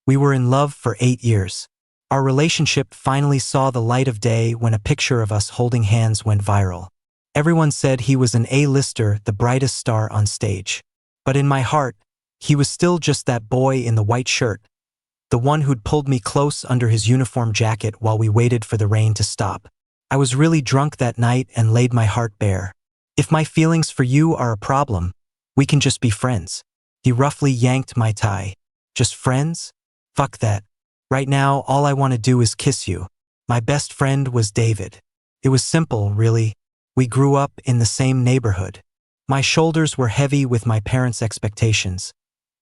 We were in love for 8 years. Our relationship finally saw the light of day when a picture of us holding hands went viral. Everyone said he was an A-lister, the brightest star on stage. But in my heart, he was still just that boy in the white shirt, the one who'd pulled me close under his uniform jacket while we waited for the rain to stop. I was really drunk that night and laid my heart bare. If my feelings for you are a problem, we can just be friends. He roughly yanked my tie. Just friends? Fuck that. Right now, all I want to do is kiss you. My best friend was David. It was simple, really. We grew up in the same neighborhood. My shoulders were heavy with my parents' expectations,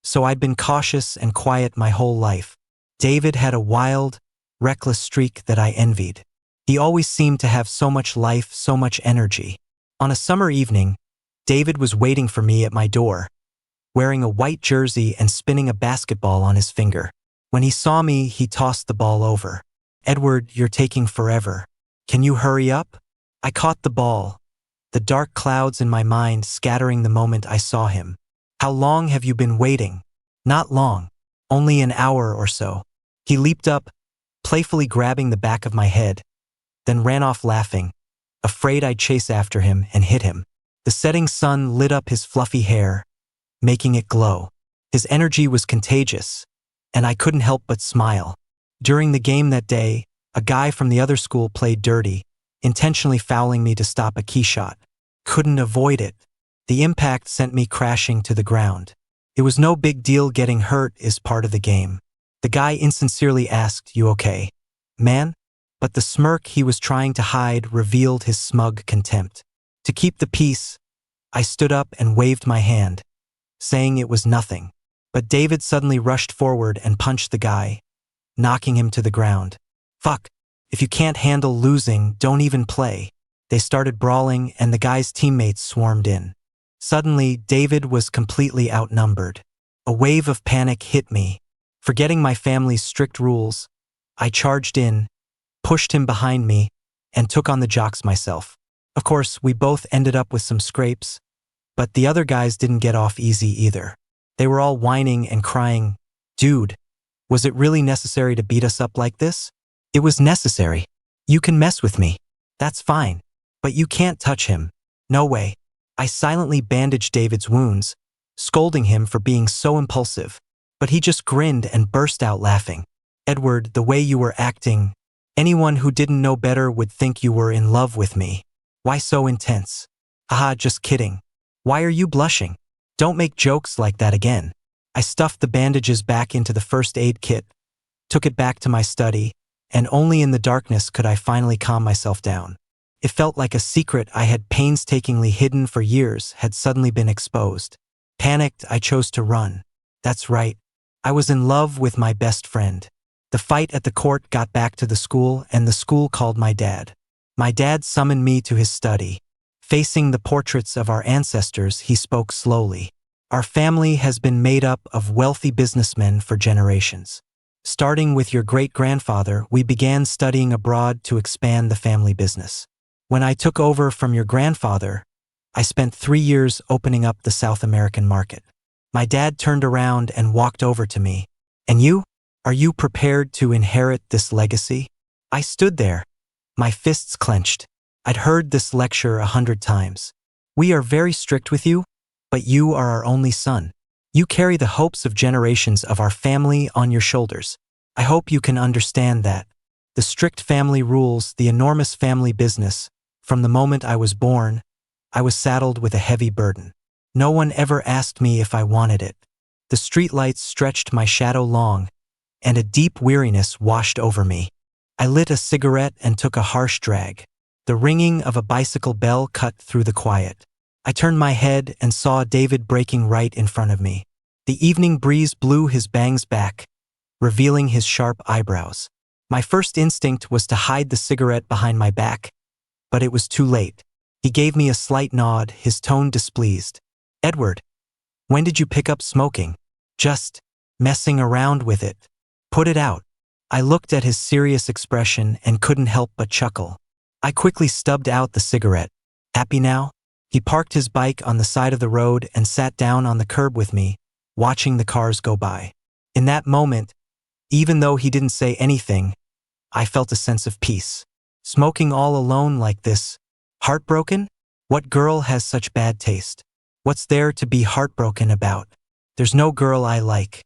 so I'd been cautious and quiet my whole life. David had a wild, reckless streak that I envied. He always seemed to have so much life, so much energy. On a summer evening, David was waiting for me at my door, wearing a white jersey and spinning a basketball on his finger. When he saw me, he tossed the ball over. "Edward, you're taking forever. Can you hurry up?" I caught the ball, the dark clouds in my mind scattering the moment I saw him. "How long have you been waiting?" "Not long. Only an hour or so." He leaped up, playfully grabbing the back of my head, then ran off laughing, afraid I'd chase after him and hit him. The setting sun lit up his fluffy hair, making it glow. His energy was contagious, and I couldn't help but smile. During the game that day, a guy from the other school played dirty, intentionally fouling me to stop a key shot. Couldn't avoid it. The impact sent me crashing to the ground. It was no big deal, getting hurt is part of the game. The guy insincerely asked, "You okay, man?" But the smirk he was trying to hide revealed his smug contempt. To keep the peace, I stood up and waved my hand, saying it was nothing. But David suddenly rushed forward and punched the guy, knocking him to the ground. "Fuck. If you can't handle losing, don't even play." They started brawling and the guy's teammates swarmed in. Suddenly, David was completely outnumbered. A wave of panic hit me. Forgetting my family's strict rules, I charged in, pushed him behind me, and took on the jocks myself. Of course, we both ended up with some scrapes, but the other guys didn't get off easy either. They were all whining and crying. "Dude, was it really necessary to beat us up like this?" "It was necessary. You can mess with me. That's fine. But you can't touch him. No way." I silently bandaged David's wounds, scolding him for being so impulsive, but he just grinned and burst out laughing. "Edward, the way you were acting, anyone who didn't know better would think you were in love with me. Why so intense?" "Haha, just kidding. Why are you blushing? Don't make jokes like that again." I stuffed the bandages back into the first aid kit, took it back to my study, and only in the darkness could I finally calm myself down. It felt like a secret I had painstakingly hidden for years had suddenly been exposed. Panicked, I chose to run. That's right. I was in love with my best friend. The fight at the court got back to the school, and the school called my dad. My dad summoned me to his study. Facing the portraits of our ancestors, he spoke slowly. "Our family has been made up of wealthy businessmen for generations. Starting with your great-grandfather, we began studying abroad to expand the family business. When I took over from your grandfather, I spent 3 years opening up the South American market." My dad turned around and walked over to me. "And you? Are you prepared to inherit this legacy?" I stood there, my fists clenched. I'd heard this lecture 100 times. "We are very strict with you, but you are our only son. You carry the hopes of generations of our family on your shoulders. I hope you can understand that. The strict family rules, the enormous family business. From the moment I was born, I was saddled with a heavy burden. No one ever asked me if I wanted it. The streetlights stretched my shadow long, and a deep weariness washed over me. I lit a cigarette and took a harsh drag. The ringing of a bicycle bell cut through the quiet. I turned my head and saw David breaking right in front of me. The evening breeze blew his bangs back, revealing his sharp eyebrows. My first instinct was to hide the cigarette behind my back, but it was too late. He gave me a slight nod, his tone displeased. "Edward, when did you pick up smoking?" "Just messing around with it. Put it out." I looked at his serious expression and couldn't help but chuckle. I quickly stubbed out the cigarette. "Happy now?" He parked his bike on the side of the road and sat down on the curb with me, watching the cars go by. In that moment, Even though he didn't say anything, I felt a sense of peace. Smoking all alone like this. Heartbroken? What girl has such bad taste? What's there to be heartbroken about? There's no girl I like.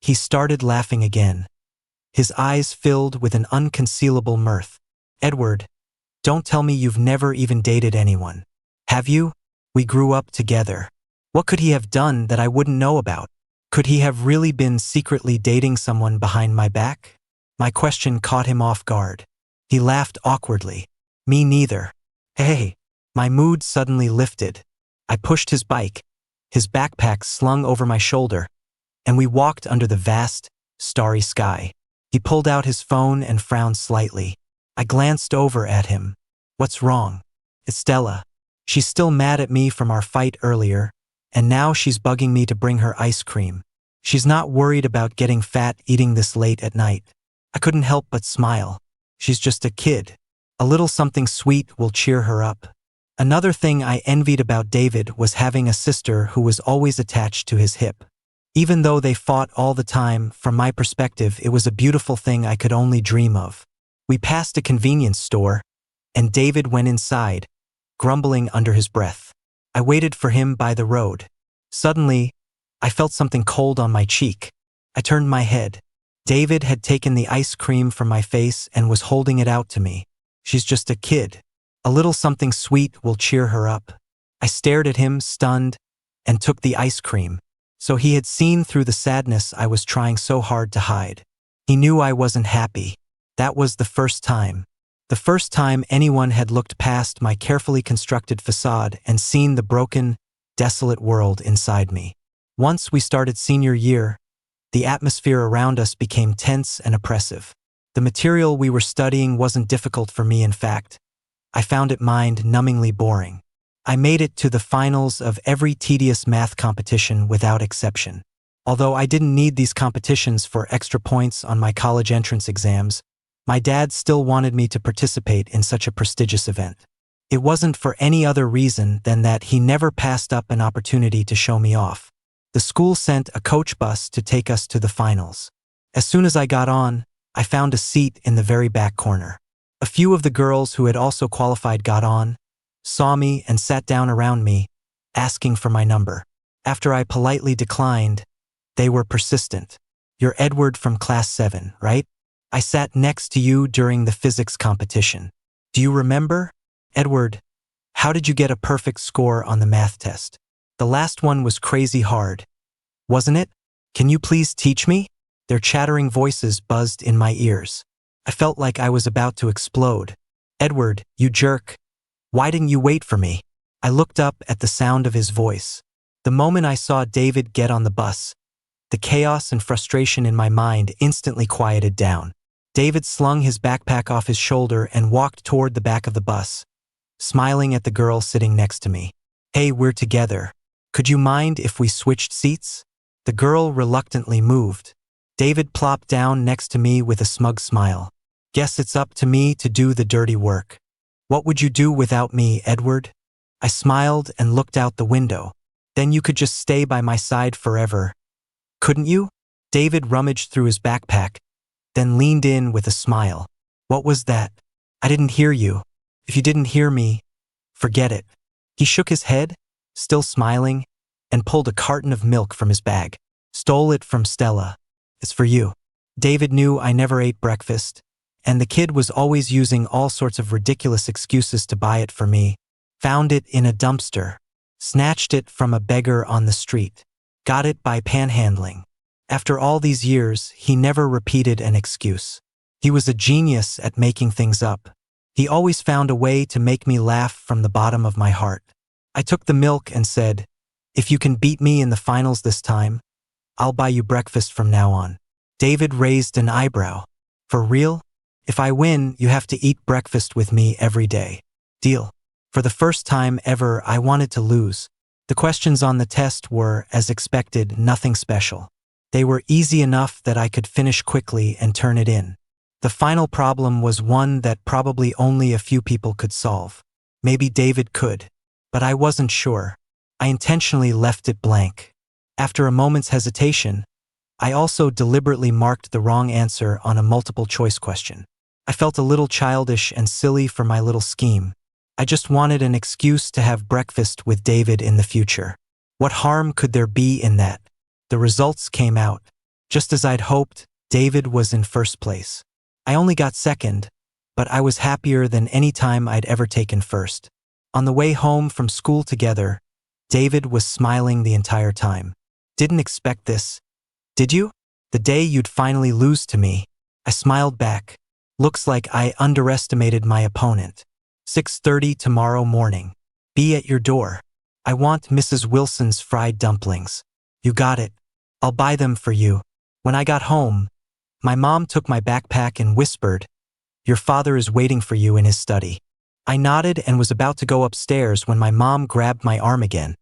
He started laughing again. His eyes filled with an unconcealable mirth. Edward, don't tell me you've never even dated anyone. Have you? We grew up together. What could he have done that I wouldn't know about? Could he have really been secretly dating someone behind my back? My question caught him off guard. He laughed awkwardly. Me neither. Hey, my mood suddenly lifted. I pushed his bike, his backpack slung over my shoulder, and we walked under the vast, starry sky. He pulled out his phone and frowned slightly. I glanced over at him. What's wrong? It's Stella. She's still mad at me from our fight earlier, and now she's bugging me to bring her ice cream. She's not worried about getting fat eating this late at night. I couldn't help but smile. She's just a kid. A little something sweet will cheer her up. Another thing I envied about David was having a sister who was always attached to his hip. Even though they fought all the time, from my perspective, it was a beautiful thing I could only dream of. We passed a convenience store, and David went inside, grumbling under his breath. I waited for him by the road. Suddenly, I felt something cold on my cheek. I turned my head. David had taken the ice cream from my face and was holding it out to me. She's just a kid. A little something sweet will cheer her up. I stared at him, stunned, and took the ice cream. So he had seen through the sadness I was trying so hard to hide. He knew I wasn't happy. That was the first time. The first time anyone had looked past my carefully constructed facade and seen the broken, desolate world inside me. Once we started senior year, the atmosphere around us became tense and oppressive. The material we were studying wasn't difficult for me, in fact. I found it mind-numbingly boring. I made it to the finals of every tedious math competition without exception. Although I didn't need these competitions for extra points on my college entrance exams, my dad still wanted me to participate in such a prestigious event. It wasn't for any other reason than that he never passed up an opportunity to show me off. The school sent a coach bus to take us to the finals. As soon as I got on, I found a seat in the very back corner. A few of the girls who had also qualified got on, saw me, and sat down around me, asking for my number. After I politely declined, they were persistent. You're Edward from class 7, right? I sat next to you during the physics competition. Do you remember? Edward, how did you get a perfect score on the math test? The last one was crazy hard, wasn't it? Can you please teach me? Their chattering voices buzzed in my ears. I felt like I was about to explode. Edward, you jerk. Why didn't you wait for me? I looked up at the sound of his voice. The moment I saw David get on the bus, the chaos and frustration in my mind instantly quieted down. David slung his backpack off his shoulder and walked toward the back of the bus, smiling at the girl sitting next to me. Hey, we're together. Could you mind if we switched seats? The girl reluctantly moved. David plopped down next to me with a smug smile. Guess it's up to me to do the dirty work. What would you do without me, Edward? I smiled and looked out the window. Then you could just stay by my side forever. Couldn't you? David rummaged through his backpack, then leaned in with a smile. What was that? I didn't hear you. If you didn't hear me, forget it. He shook his head, still smiling, and pulled a carton of milk from his bag. Stole it from Stella. It's for you. David knew I never ate breakfast, and the kid was always using all sorts of ridiculous excuses to buy it for me. Found it in a dumpster. Snatched it from a beggar on the street. Got it by panhandling. After all these years, he never repeated an excuse. He was a genius at making things up. He always found a way to make me laugh from the bottom of my heart. I took the milk and said, if you can beat me in the finals this time, I'll buy you breakfast from now on. David raised an eyebrow. For real? If I win, you have to eat breakfast with me every day. Deal. For the first time ever, I wanted to lose. The questions on the test were, as expected, nothing special. They were easy enough that I could finish quickly and turn it in. The final problem was one that probably only a few people could solve. Maybe David could, but I wasn't sure. I intentionally left it blank. After a moment's hesitation, I also deliberately marked the wrong answer on a multiple choice question. I felt a little childish and silly for my little scheme. I just wanted an excuse to have breakfast with David in the future. What harm could there be in that? The results came out. Just as I'd hoped, David was in first place. I only got second, but I was happier than any time I'd ever taken first. On the way home from school together, David was smiling the entire time. Didn't expect this, did you? The day you'd finally lose to me. I smiled back. Looks like I underestimated my opponent. 6:30 tomorrow morning. Be at your door. I want Mrs. Wilson's fried dumplings. You got it. I'll buy them for you. When I got home, my mom took my backpack and whispered, "Your father is waiting for you in his study." I nodded and was about to go upstairs when my mom grabbed my arm again,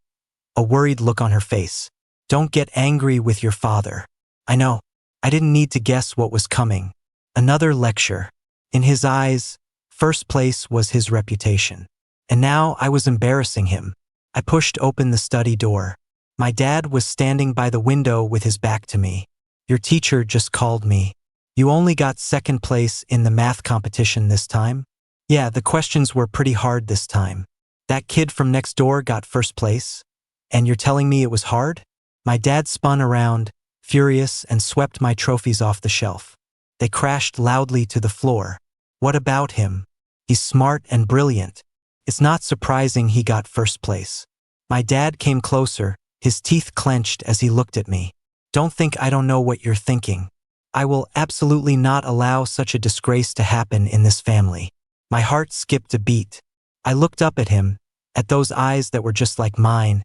a worried look on her face. "Don't get angry with your father." I know. I didn't need to guess what was coming. Another lecture. In his eyes, first place was his reputation. And now I was embarrassing him. I pushed open the study door. My dad was standing by the window with his back to me. "Your teacher just called me. You only got second place in the math competition this time?" "Yeah, the questions were pretty hard this time." "That kid from next door got first place? And you're telling me it was hard?" My dad spun around, furious, and swept my trophies off the shelf. They crashed loudly to the floor. "What about him? He's smart and brilliant. It's not surprising he got first place." My dad came closer, his teeth clenched as he looked at me. "Don't think I don't know what you're thinking. I will absolutely not allow such a disgrace to happen in this family." My heart skipped a beat. I looked up at him, at those eyes that were just like mine,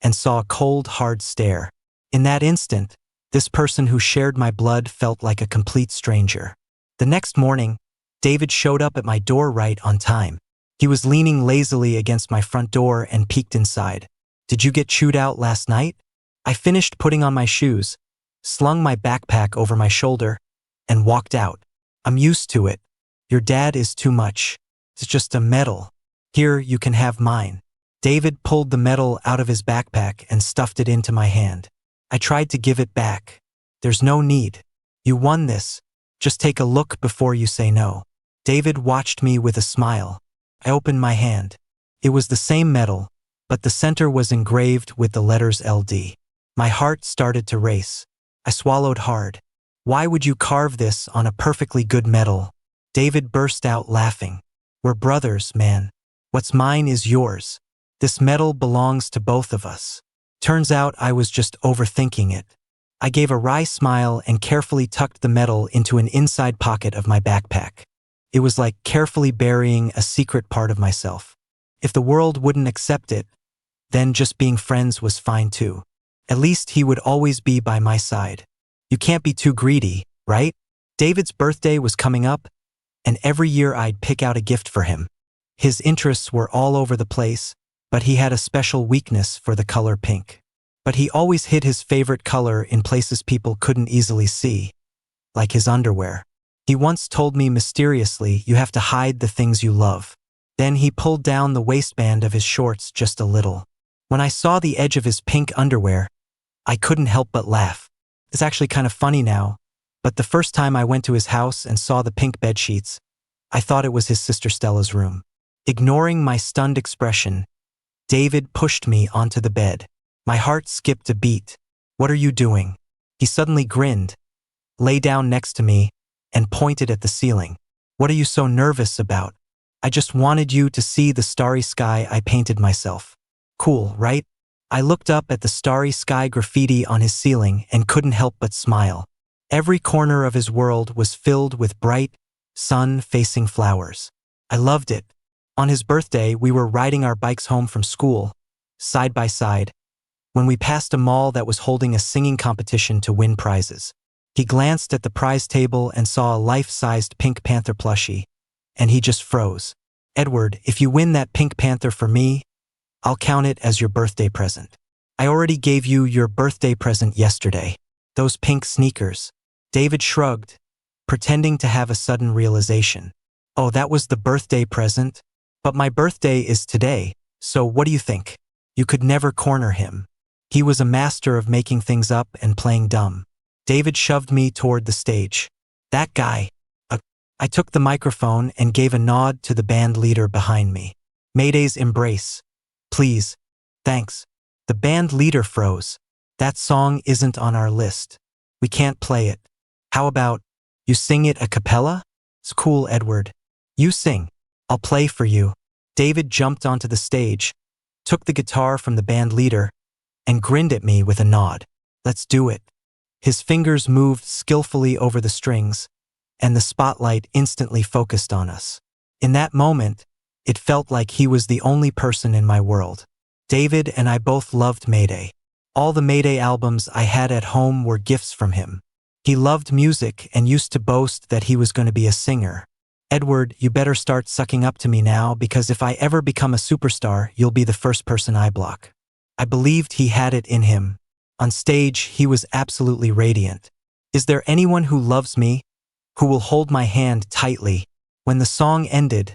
and saw a cold, hard stare. In that instant, this person who shared my blood felt like a complete stranger. The next morning, David showed up at my door right on time. He was leaning lazily against my front door and peeked inside. "Did you get chewed out last night?" I finished putting on my shoes, slung my backpack over my shoulder, and walked out. "I'm used to it. Your dad is too much. It's just a medal. Here, you can have mine." David pulled the medal out of his backpack and stuffed it into my hand. I tried to give it back. "There's no need. You won this. Just take a look before you say no." David watched me with a smile. I opened my hand. It was the same medal, but the center was engraved with the letters LD. My heart started to race. I swallowed hard. "Why would you carve this on a perfectly good medal?" David burst out laughing. "We're brothers, man. What's mine is yours. This medal belongs to both of us." Turns out I was just overthinking it. I gave a wry smile and carefully tucked the medal into an inside pocket of my backpack. It was like carefully burying a secret part of myself. If the world wouldn't accept it, then just being friends was fine too. At least he would always be by my side. You can't be too greedy, right? David's birthday was coming up, and every year I'd pick out a gift for him. His interests were all over the place, but he had a special weakness for the color pink. But he always hid his favorite color in places people couldn't easily see, like his underwear. He once told me mysteriously, "You have to hide the things you love." Then he pulled down the waistband of his shorts just a little. When I saw the edge of his pink underwear, I couldn't help but laugh. It's actually kind of funny now, but the first time I went to his house and saw the pink bedsheets, I thought it was his sister Stella's room. Ignoring my stunned expression, David pushed me onto the bed. My heart skipped a beat. "What are you doing?" He suddenly grinned, lay down next to me, and pointed at the ceiling. "What are you so nervous about?" "I just wanted you to see the starry sky I painted myself." "Cool, right?" I looked up at the starry sky graffiti on his ceiling and couldn't help but smile. Every corner of his world was filled with bright, sun-facing flowers. I loved it. On his birthday, we were riding our bikes home from school, side by side, when we passed a mall that was holding a singing competition to win prizes. He glanced at the prize table and saw a life-sized Pink Panther plushie, and he just froze. "Edward, if you win that Pink Panther for me, I'll count it as your birthday present." "I already gave you your birthday present yesterday. Those pink sneakers." David shrugged, pretending to have a sudden realization. "Oh, that was the birthday present? But my birthday is today, so what do you think?" You could never corner him. He was a master of making things up and playing dumb. David shoved me toward the stage. That guy. I took the microphone and gave a nod to the band leader behind me. Mayday's embrace. Please. Thanks. The band leader froze. That song isn't on our list. We can't play it. How about you sing it a cappella? It's cool, Edward. You sing. I'll play for you. David jumped onto the stage, took the guitar from the band leader, and grinned at me with a nod. Let's do it. His fingers moved skillfully over the strings, and the spotlight instantly focused on us. In that moment, it felt like he was the only person in my world. David and I both loved Mayday. All the Mayday albums I had at home were gifts from him. He loved music and used to boast that he was going to be a singer. Edward, you better start sucking up to me now, because if I ever become a superstar, you'll be the first person I block. I believed he had it in him. On stage, he was absolutely radiant. Is there anyone who loves me, who will hold my hand tightly? When the song ended,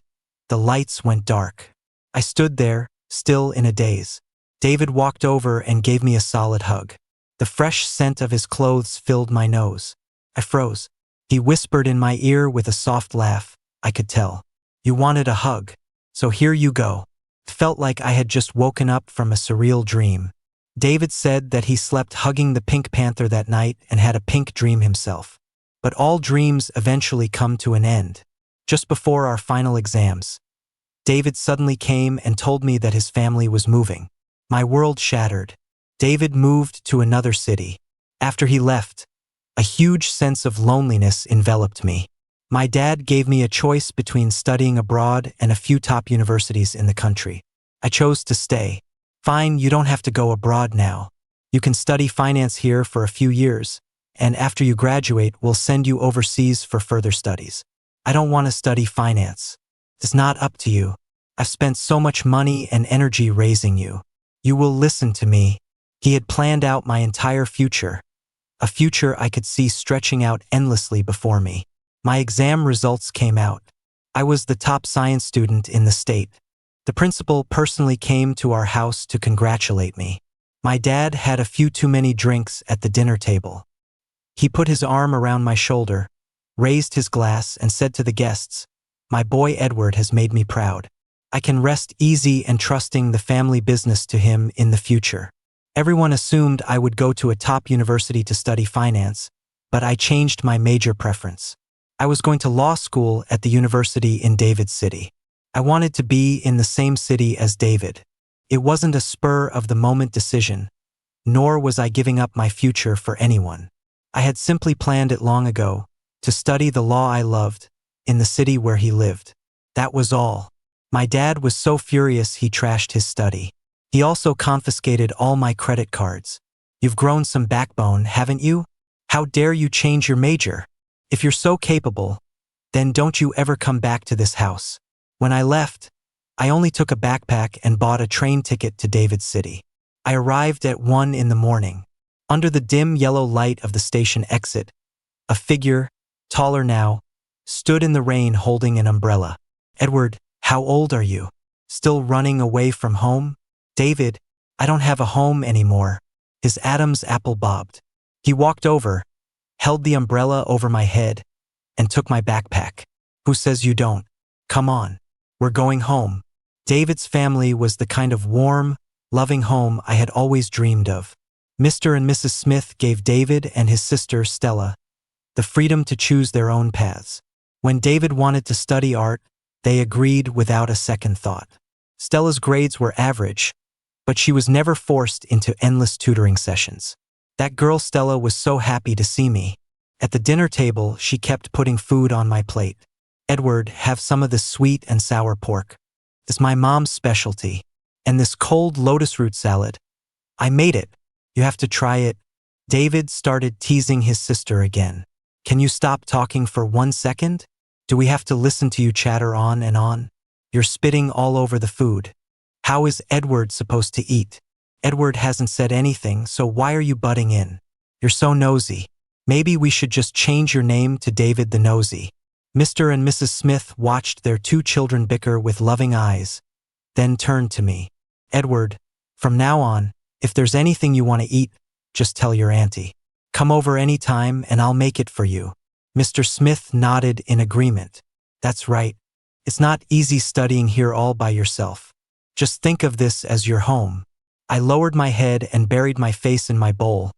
the lights went dark. I stood there, still in a daze. David walked over and gave me a solid hug. The fresh scent of his clothes filled my nose. I froze. He whispered in my ear with a soft laugh. I could tell. You wanted a hug. So here you go. It felt like I had just woken up from a surreal dream. David said that he slept hugging the Pink Panther that night and had a pink dream himself. But all dreams eventually come to an end. Just before our final exams, David suddenly came and told me that his family was moving. My world shattered. David moved to another city. After he left, a huge sense of loneliness enveloped me. My dad gave me a choice between studying abroad and a few top universities in the country. I chose to stay. Fine, you don't have to go abroad now. You can study finance here for a few years, and after you graduate, we'll send you overseas for further studies. I don't want to study finance. It's not up to you. I've spent so much money and energy raising you. You will listen to me. He had planned out my entire future, a future I could see stretching out endlessly before me. My exam results came out. I was the top science student in the state. The principal personally came to our house to congratulate me. My dad had a few too many drinks at the dinner table. He put his arm around my shoulder, raised his glass, and said to the guests, "My boy Edward has made me proud. I can rest easy and trusting the family business to him in the future." Everyone assumed I would go to a top university to study finance, but I changed my major preference. I was going to law school at the university in David's city. I wanted to be in the same city as David. It wasn't a spur-of-the-moment decision, nor was I giving up my future for anyone. I had simply planned it long ago, to study the law I loved, in the city where he lived. That was all. My dad was so furious he trashed his study. He also confiscated all my credit cards. You've grown some backbone, haven't you? How dare you change your major? If you're so capable, then don't you ever come back to this house. When I left, I only took a backpack and bought a train ticket to David's city. I arrived at 1 in the morning. Under the dim yellow light of the station exit, a figure, taller now, stood in the rain holding an umbrella. "Edward, how old are you? Still running away from home?" "David, I don't have a home anymore." His Adam's apple bobbed. He walked over, held the umbrella over my head, and took my backpack. "Who says you don't? Come on. We're going home." David's family was the kind of warm, loving home I had always dreamed of. Mr. and Mrs. Smith gave David and his sister, Stella, the freedom to choose their own paths. When David wanted to study art, they agreed without a second thought. Stella's grades were average, but she was never forced into endless tutoring sessions. That girl Stella was so happy to see me. At the dinner table, she kept putting food on my plate. "Edward, have some of this sweet and sour pork. It's my mom's specialty. And this cold lotus root salad. I made it. You have to try it." David started teasing his sister again. "Can you stop talking for 1 second? Do we have to listen to you chatter on and on? You're spitting all over the food. How is Edward supposed to eat? Edward hasn't said anything, so why are you butting in? You're so nosy. Maybe we should just change your name to David the Nosy." Mr. and Mrs. Smith watched their 2 children bicker with loving eyes, then turned to me. "Edward, from now on, if there's anything you want to eat, just tell your auntie." Come over any time and I'll make it for you. Mr. Smith nodded in agreement. That's right. It's not easy studying here all by yourself. Just think of this as your home. I lowered my head and buried my face in my bowl,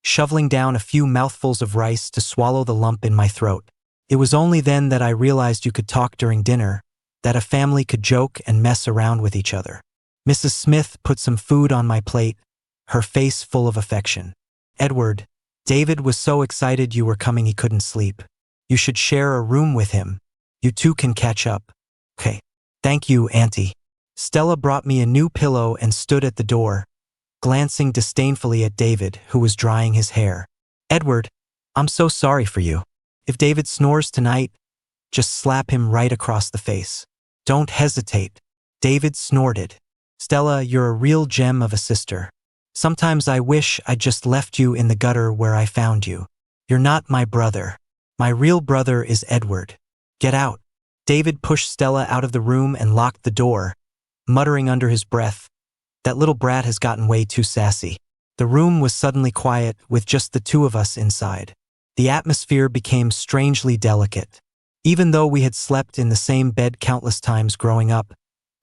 shoveling down a few mouthfuls of rice to swallow the lump in my throat. It was only then that I realized you could talk during dinner, that a family could joke and mess around with each other. Mrs. Smith put some food on my plate, her face full of affection. Edward, David was so excited you were coming he couldn't sleep. You should share a room with him. You two can catch up. Okay. Thank you, Auntie. Stella brought me a new pillow and stood at the door, glancing disdainfully at David, who was drying his hair. Edward, I'm so sorry for you. If David snores tonight, just slap him right across the face. Don't hesitate. David snorted. Stella, you're a real gem of a sister. Sometimes I wish I'd just left you in the gutter where I found you. You're not my brother. My real brother is Edward. Get out. David pushed Stella out of the room and locked the door, muttering under his breath, that little brat has gotten way too sassy. The room was suddenly quiet, with just the two of us inside. The atmosphere became strangely delicate. Even though we had slept in the same bed countless times growing up,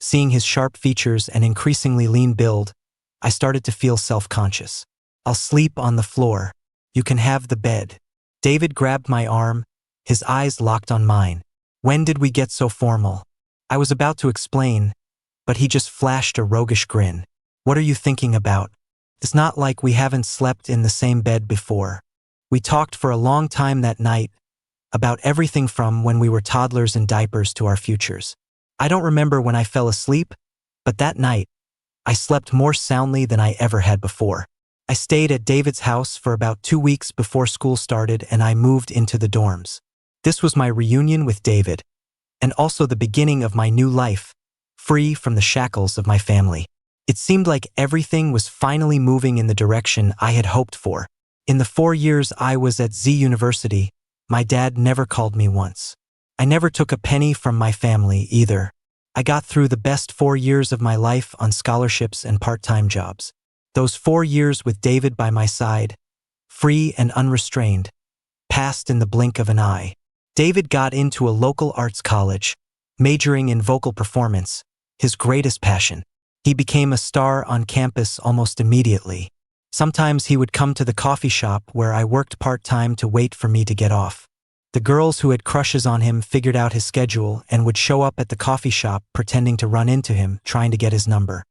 seeing his sharp features and increasingly lean build, I started to feel self-conscious. I'll sleep on the floor. You can have the bed. David grabbed my arm, his eyes locked on mine. When did we get so formal? I was about to explain, but he just flashed a roguish grin. What are you thinking about? It's not like we haven't slept in the same bed before. We talked for a long time that night, about everything from when we were toddlers in diapers to our futures. I don't remember when I fell asleep, but that night, I slept more soundly than I ever had before. I stayed at David's house for about 2 weeks before school started and I moved into the dorms. This was my reunion with David, and also the beginning of my new life, free from the shackles of my family. It seemed like everything was finally moving in the direction I had hoped for. In the 4 years I was at Z University, my dad never called me once. I never took a penny from my family either. I got through the best 4 years of my life on scholarships and part-time jobs. Those 4 years with David by my side, free and unrestrained, passed in the blink of an eye. David got into a local arts college, majoring in vocal performance, his greatest passion. He became a star on campus almost immediately. Sometimes he would come to the coffee shop where I worked part-time to wait for me to get off. The girls who had crushes on him figured out his schedule and would show up at the coffee shop pretending to run into him, trying to get his number.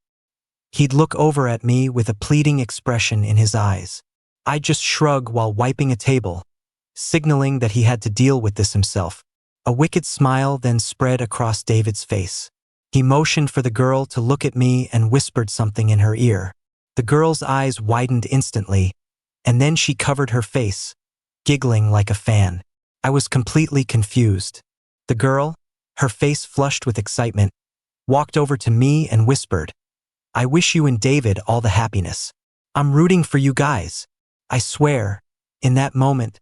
He'd look over at me with a pleading expression in his eyes. I'd just shrug while wiping a table, signaling that he had to deal with this himself. A wicked smile then spread across David's face. He motioned for the girl to look at me and whispered something in her ear. The girl's eyes widened instantly, and then she covered her face, giggling like a fan. I was completely confused. The girl, her face flushed with excitement, walked over to me and whispered, "I wish you and David all the happiness. I'm rooting for you guys." I swear, in that moment,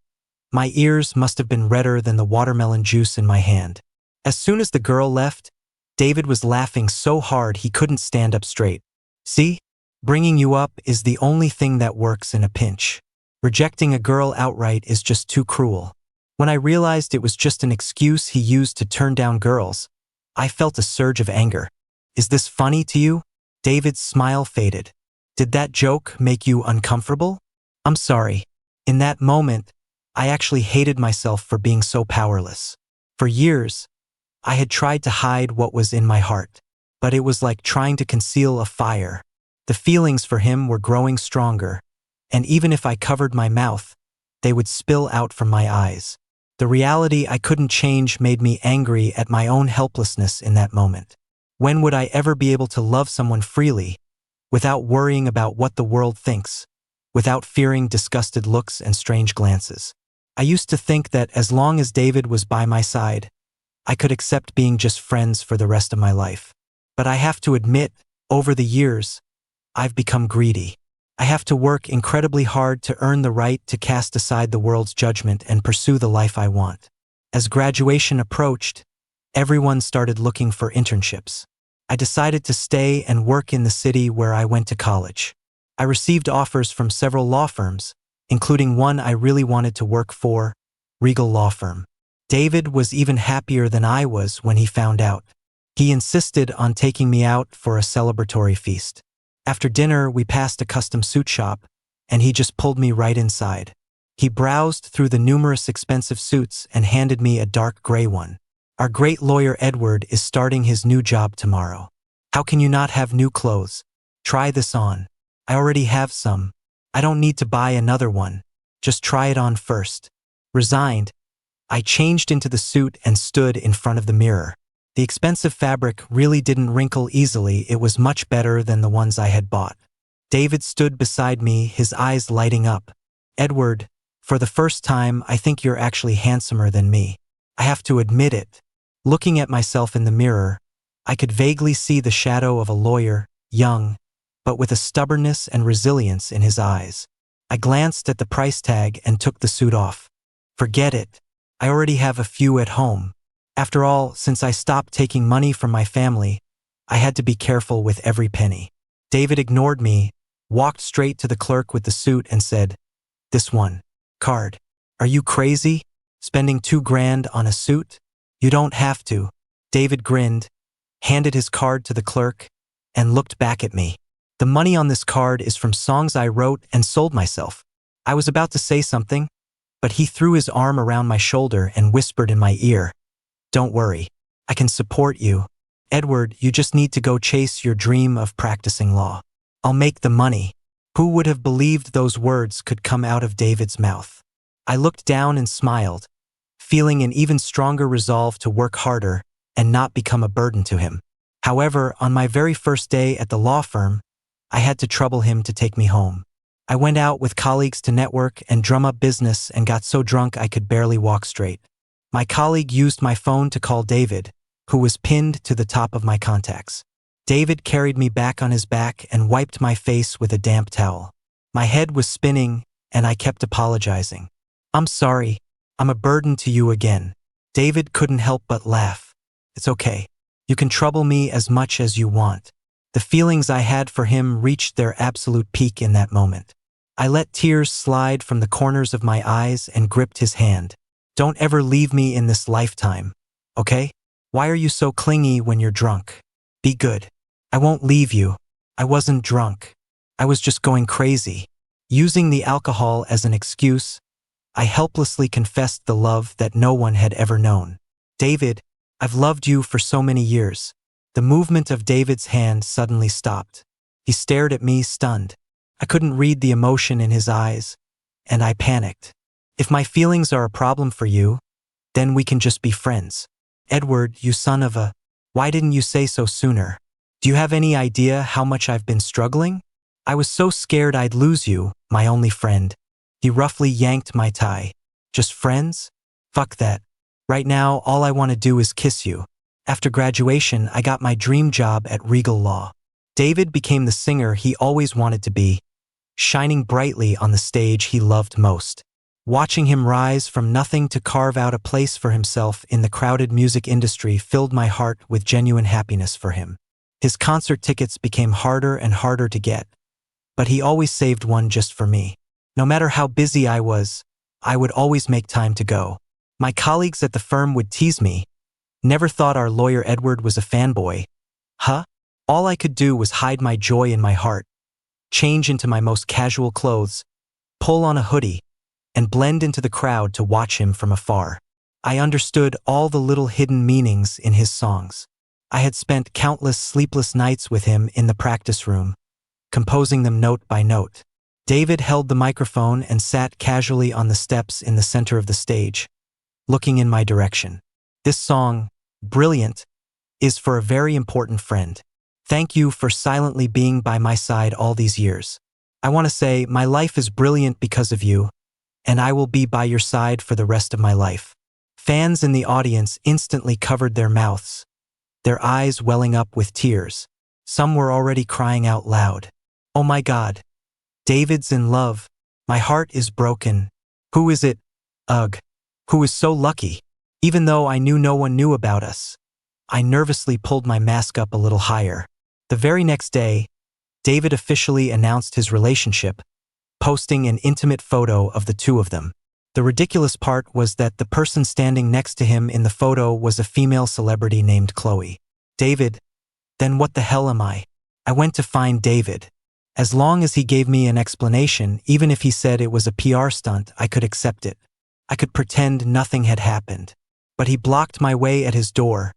my ears must have been redder than the watermelon juice in my hand. As soon as the girl left, David was laughing so hard he couldn't stand up straight. See? Bringing you up is the only thing that works in a pinch. Rejecting a girl outright is just too cruel. When I realized it was just an excuse he used to turn down girls, I felt a surge of anger. Is this funny to you? David's smile faded. Did that joke make you uncomfortable? I'm sorry. In that moment, I actually hated myself for being so powerless. For years, I had tried to hide what was in my heart, but it was like trying to conceal a fire. The feelings for him were growing stronger, and even if I covered my mouth, they would spill out from my eyes. The reality I couldn't change made me angry at my own helplessness in that moment. When would I ever be able to love someone freely, without worrying about what the world thinks, without fearing disgusted looks and strange glances? I used to think that as long as David was by my side, I could accept being just friends for the rest of my life. But I have to admit, over the years, I've become greedy. I have to work incredibly hard to earn the right to cast aside the world's judgment and pursue the life I want. As graduation approached, everyone started looking for internships. I decided to stay and work in the city where I went to college. I received offers from several law firms, including one I really wanted to work for, Regal Law Firm. David was even happier than I was when he found out. He insisted on taking me out for a celebratory feast. After dinner, we passed a custom suit shop, and he just pulled me right inside. He browsed through the numerous expensive suits and handed me a dark gray one. Our great lawyer Edward is starting his new job tomorrow. How can you not have new clothes? Try this on. I already have some. I don't need to buy another one. Just try it on first. Resigned, I changed into the suit and stood in front of the mirror. The expensive fabric really didn't wrinkle easily. It was much better than the ones I had bought. David stood beside me, his eyes lighting up. Edward, for the first time, I think you're actually handsomer than me. I have to admit it. Looking at myself in the mirror, I could vaguely see the shadow of a lawyer, young, but with a stubbornness and resilience in his eyes. I glanced at the price tag and took the suit off. Forget it. I already have a few at home. After all, since I stopped taking money from my family, I had to be careful with every penny. David ignored me, walked straight to the clerk with the suit and said, "This one. Card. Are you crazy? Spending $2,000 on a suit? You don't have to." David grinned, handed his card to the clerk, and looked back at me. "The money on this card is from songs I wrote and sold myself." I was about to say something, but he threw his arm around my shoulder and whispered in my ear, "Don't worry. I can support you. Edward, you just need to go chase your dream of practicing law. I'll make the money." Who would have believed those words could come out of David's mouth? I looked down and smiled, feeling an even stronger resolve to work harder and not become a burden to him. However, on my very first day at the law firm, I had to trouble him to take me home. I went out with colleagues to network and drum up business and got so drunk I could barely walk straight. My colleague used my phone to call David, who was pinned to the top of my contacts. David carried me back on his back and wiped my face with a damp towel. My head was spinning, and I kept apologizing. "I'm sorry. I'm a burden to you again." David couldn't help but laugh. "It's okay. You can trouble me as much as you want." The feelings I had for him reached their absolute peak in that moment. I let tears slide from the corners of my eyes and gripped his hand. "Don't ever leave me in this lifetime, okay? Why are you so clingy when you're drunk? Be good." "I won't leave you. I wasn't drunk. I was just going crazy." Using the alcohol as an excuse, I helplessly confessed the love that no one had ever known. "David, I've loved you for so many years." The movement of David's hand suddenly stopped. He stared at me, stunned. I couldn't read the emotion in his eyes, and I panicked. "If my feelings are a problem for you, then we can just be friends." "Edward, you son of a... Why didn't you say so sooner? Do you have any idea how much I've been struggling? I was so scared I'd lose you, my only friend." He roughly yanked my tie. "Just friends? Fuck that. Right now, all I want to do is kiss you." After graduation, I got my dream job at Regal Law. David became the singer he always wanted to be, shining brightly on the stage he loved most. Watching him rise from nothing to carve out a place for himself in the crowded music industry filled my heart with genuine happiness for him. His concert tickets became harder and harder to get, but he always saved one just for me. No matter how busy I was, I would always make time to go. My colleagues at the firm would tease me. "Never thought our lawyer Edward was a fanboy." Huh? All I could do was hide my joy in my heart, change into my most casual clothes, pull on a hoodie, and blend into the crowd to watch him from afar. I understood all the little hidden meanings in his songs. I had spent countless sleepless nights with him in the practice room, composing them note by note. David held the microphone and sat casually on the steps in the center of the stage, looking in my direction. "This song, Brilliant, is for a very important friend. Thank you for silently being by my side all these years. I want to say my life is brilliant because of you, and I will be by your side for the rest of my life." Fans in the audience instantly covered their mouths, their eyes welling up with tears. Some were already crying out loud. "Oh my God. David's in love. My heart is broken. Who is it? Ugh. Who is so lucky?" Even though I knew no one knew about us, I nervously pulled my mask up a little higher. The very next day, David officially announced his relationship, posting an intimate photo of the two of them. The ridiculous part was that the person standing next to him in the photo was a female celebrity named Chloe. David? Then what the hell am I? I went to find David. As long as he gave me an explanation, even if he said it was a PR stunt, I could accept it. I could pretend nothing had happened. But he blocked my way at his door,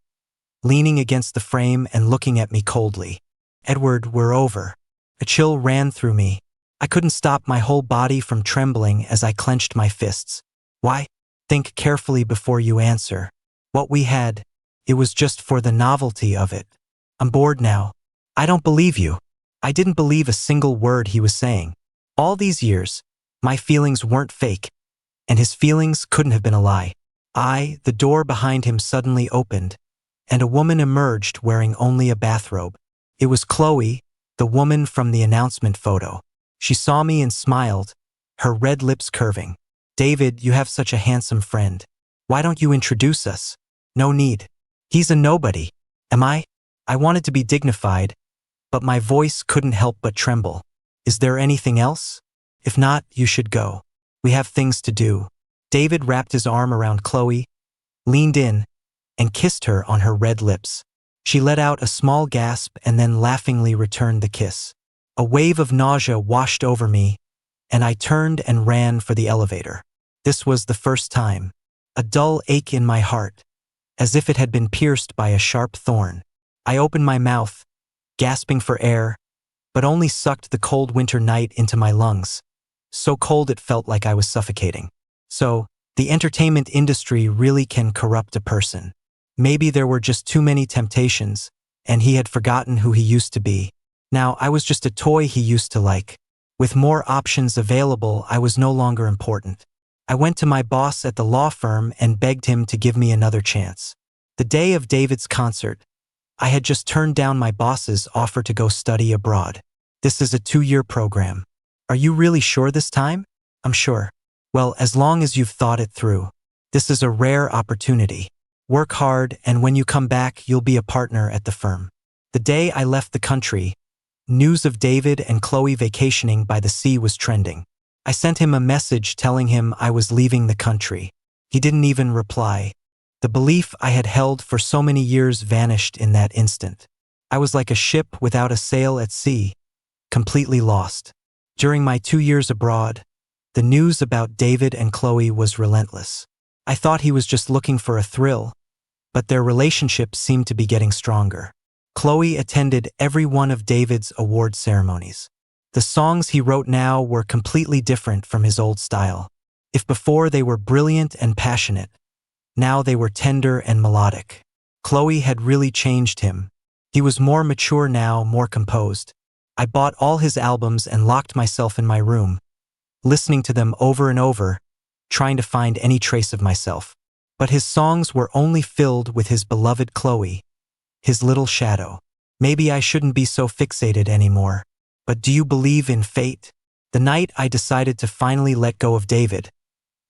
leaning against the frame and looking at me coldly. Edward, we're over. A chill ran through me. I couldn't stop my whole body from trembling as I clenched my fists. Why? Think carefully before you answer. What we had, it was just for the novelty of it. I'm bored now. I don't believe you. I didn't believe a single word he was saying. All these years, my feelings weren't fake, and his feelings couldn't have been a lie. The door behind him suddenly opened, and a woman emerged wearing only a bathrobe. It was Chloe, the woman from the announcement photo. She saw me and smiled, her red lips curving. David, you have such a handsome friend. Why don't you introduce us? No need. He's a nobody. Am I? I wanted to be dignified, but my voice couldn't help but tremble. Is there anything else? If not, you should go. We have things to do. David wrapped his arm around Chloe, leaned in, and kissed her on her red lips. She let out a small gasp and then laughingly returned the kiss. A wave of nausea washed over me, and I turned and ran for the elevator. This was the first time. A dull ache in my heart, as if it had been pierced by a sharp thorn. I opened my mouth, gasping for air, but only sucked the cold winter night into my lungs. So cold it felt like I was suffocating. So, the entertainment industry really can corrupt a person. Maybe there were just too many temptations, and he had forgotten who he used to be. Now I was just a toy he used to like. With more options available, I was no longer important. I went to my boss at the law firm and begged him to give me another chance. The day of David's concert, I had just turned down my boss's offer to go study abroad. This is a 2-year program. Are you really sure this time? I'm sure. Well, as long as you've thought it through. This is a rare opportunity. Work hard, and when you come back, you'll be a partner at the firm. The day I left the country, news of David and Chloe vacationing by the sea was trending. I sent him a message telling him I was leaving the country. He didn't even reply. The belief I had held for so many years vanished in that instant. I was like a ship without a sail at sea, completely lost. During my 2 years abroad, the news about David and Chloe was relentless. I thought he was just looking for a thrill, but their relationship seemed to be getting stronger. Chloe attended every one of David's award ceremonies. The songs he wrote now were completely different from his old style. If before they were brilliant and passionate, now they were tender and melodic. Chloe had really changed him. He was more mature now, more composed. I bought all his albums and locked myself in my room, listening to them over and over, trying to find any trace of myself. But his songs were only filled with his beloved Chloe, his little shadow. Maybe I shouldn't be so fixated anymore. But do you believe in fate? The night I decided to finally let go of David,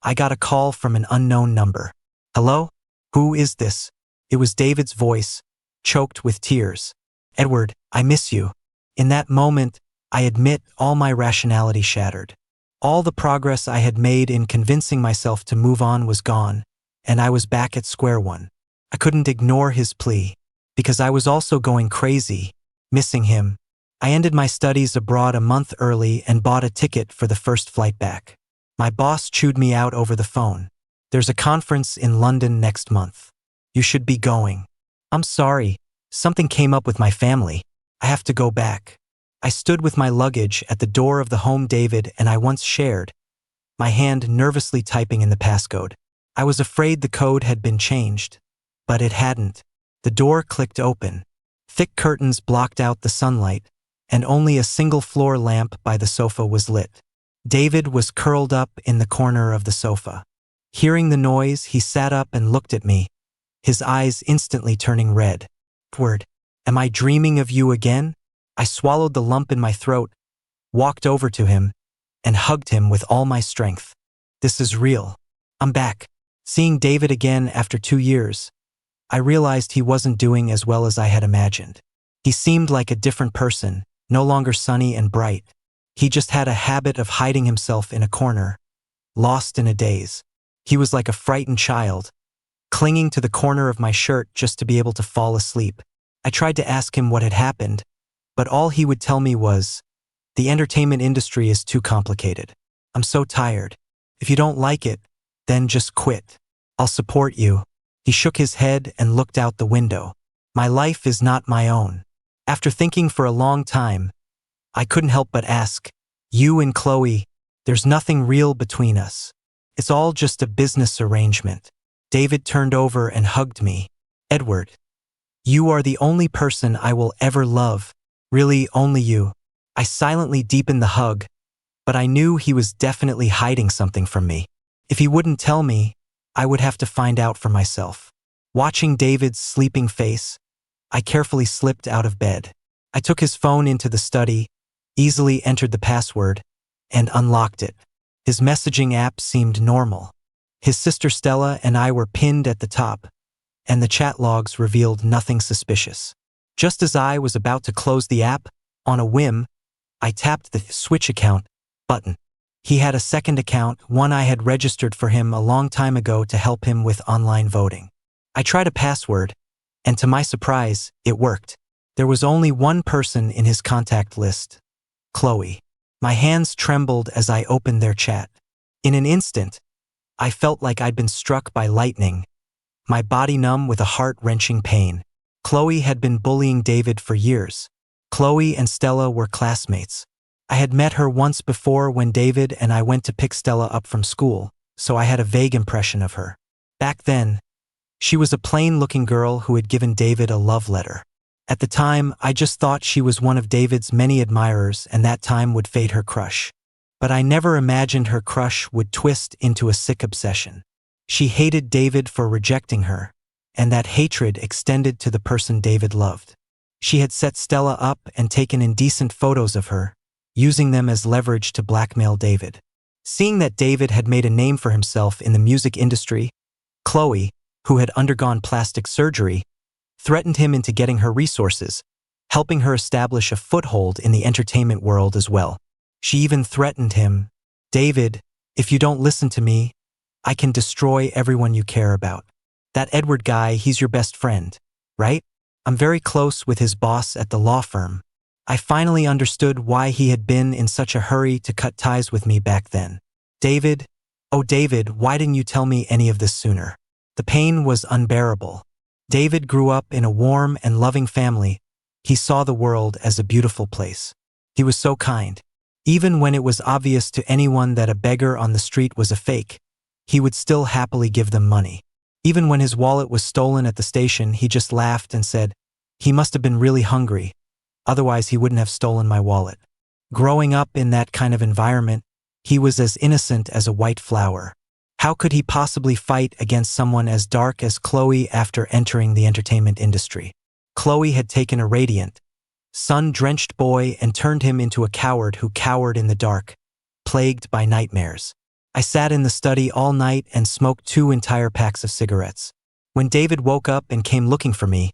I got a call from an unknown number. Hello? Who is this? It was David's voice, choked with tears. Edward, I miss you. In that moment, I admit all my rationality shattered. All the progress I had made in convincing myself to move on was gone, and I was back at square one. I couldn't ignore his plea, because I was also going crazy, missing him. I ended my studies abroad a month early and bought a ticket for the first flight back. My boss chewed me out over the phone. There's a conference in London next month. You should be going. I'm sorry. Something came up with my family. I have to go back. I stood with my luggage at the door of the home David and I once shared, my hand nervously typing in the passcode. I was afraid the code had been changed, but it hadn't. The door clicked open. Thick curtains blocked out the sunlight, and only a single floor lamp by the sofa was lit. David was curled up in the corner of the sofa. Hearing the noise, he sat up and looked at me, his eyes instantly turning red. Edward, am I dreaming of you again? I swallowed the lump in my throat, walked over to him, and hugged him with all my strength. This is real. I'm back. Seeing David again after 2 years, I realized he wasn't doing as well as I had imagined. He seemed like a different person, no longer sunny and bright. He just had a habit of hiding himself in a corner, lost in a daze. He was like a frightened child, clinging to the corner of my shirt just to be able to fall asleep. I tried to ask him what had happened, but all he would tell me was, "The entertainment industry is too complicated. I'm so tired. If you don't like it, then just quit. I'll support you." He shook his head and looked out the window. My life is not my own. After thinking for a long time, I couldn't help but ask, "You and Chloe, there's nothing real between us. It's all just a business arrangement." David turned over and hugged me. "Edward, you are the only person I will ever love. Really, only you." I silently deepened the hug, but I knew he was definitely hiding something from me. If he wouldn't tell me, I would have to find out for myself. Watching David's sleeping face, I carefully slipped out of bed. I took his phone into the study, easily entered the password, and unlocked it. His messaging app seemed normal. His sister Stella and I were pinned at the top, and the chat logs revealed nothing suspicious. Just as I was about to close the app, on a whim, I tapped the Switch account button. He had a second account, one I had registered for him a long time ago to help him with online voting. I tried a password, and to my surprise, it worked. There was only one person in his contact list, Chloe. My hands trembled as I opened their chat. In an instant, I felt like I'd been struck by lightning, my body numb with a heart-wrenching pain. Chloe had been bullying David for years. Chloe and Stella were classmates. I had met her once before when David and I went to pick Stella up from school, so I had a vague impression of her. Back then, she was a plain-looking girl who had given David a love letter. At the time, I just thought she was one of David's many admirers and that time would fade her crush. But I never imagined her crush would twist into a sick obsession. She hated David for rejecting her, and that hatred extended to the person David loved. She had set Stella up and taken indecent photos of her, using them as leverage to blackmail David. Seeing that David had made a name for himself in the music industry, Chloe, who had undergone plastic surgery, threatened him into getting her resources, helping her establish a foothold in the entertainment world as well. She even threatened him, "David, if you don't listen to me, I can destroy everyone you care about. That Edward guy, he's your best friend, right? I'm very close with his boss at the law firm." I finally understood why he had been in such a hurry to cut ties with me back then. "David, oh David, why didn't you tell me any of this sooner?" The pain was unbearable. David grew up in a warm and loving family. He saw the world as a beautiful place. He was so kind. Even when it was obvious to anyone that a beggar on the street was a fake, he would still happily give them money. Even when his wallet was stolen at the station, he just laughed and said, "He must have been really hungry. Otherwise, he wouldn't have stolen my wallet." Growing up in that kind of environment, he was as innocent as a white flower. How could he possibly fight against someone as dark as Chloe after entering the entertainment industry? Chloe had taken a radiant, sun-drenched boy and turned him into a coward who cowered in the dark, plagued by nightmares. I sat in the study all night and smoked 2 entire packs of cigarettes. When David woke up and came looking for me,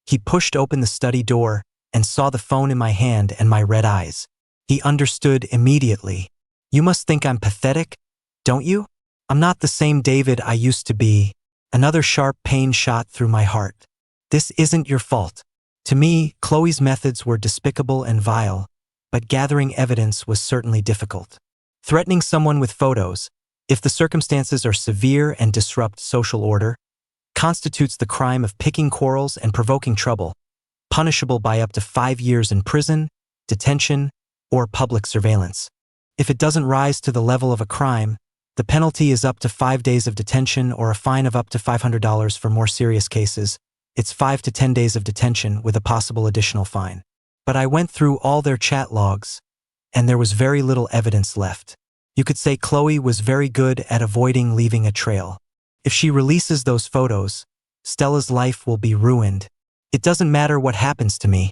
he pushed open the study door and saw the phone in my hand and my red eyes. He understood immediately. "You must think I'm pathetic, don't you? I'm not the same David I used to be." Another sharp pain shot through my heart. "This isn't your fault." To me, Chloe's methods were despicable and vile, but gathering evidence was certainly difficult. Threatening someone with photos, if the circumstances are severe and disrupt social order, constitutes the crime of picking quarrels and provoking trouble, punishable by up to 5 years in prison, detention, or public surveillance. If it doesn't rise to the level of a crime, the penalty is up to 5 days of detention or a fine of up to $500 for more serious cases. It's 5 to 10 days of detention with a possible additional fine. But I went through all their chat logs, and there was very little evidence left. You could say Chloe was very good at avoiding leaving a trail. If she releases those photos, Stella's life will be ruined. It doesn't matter what happens to me,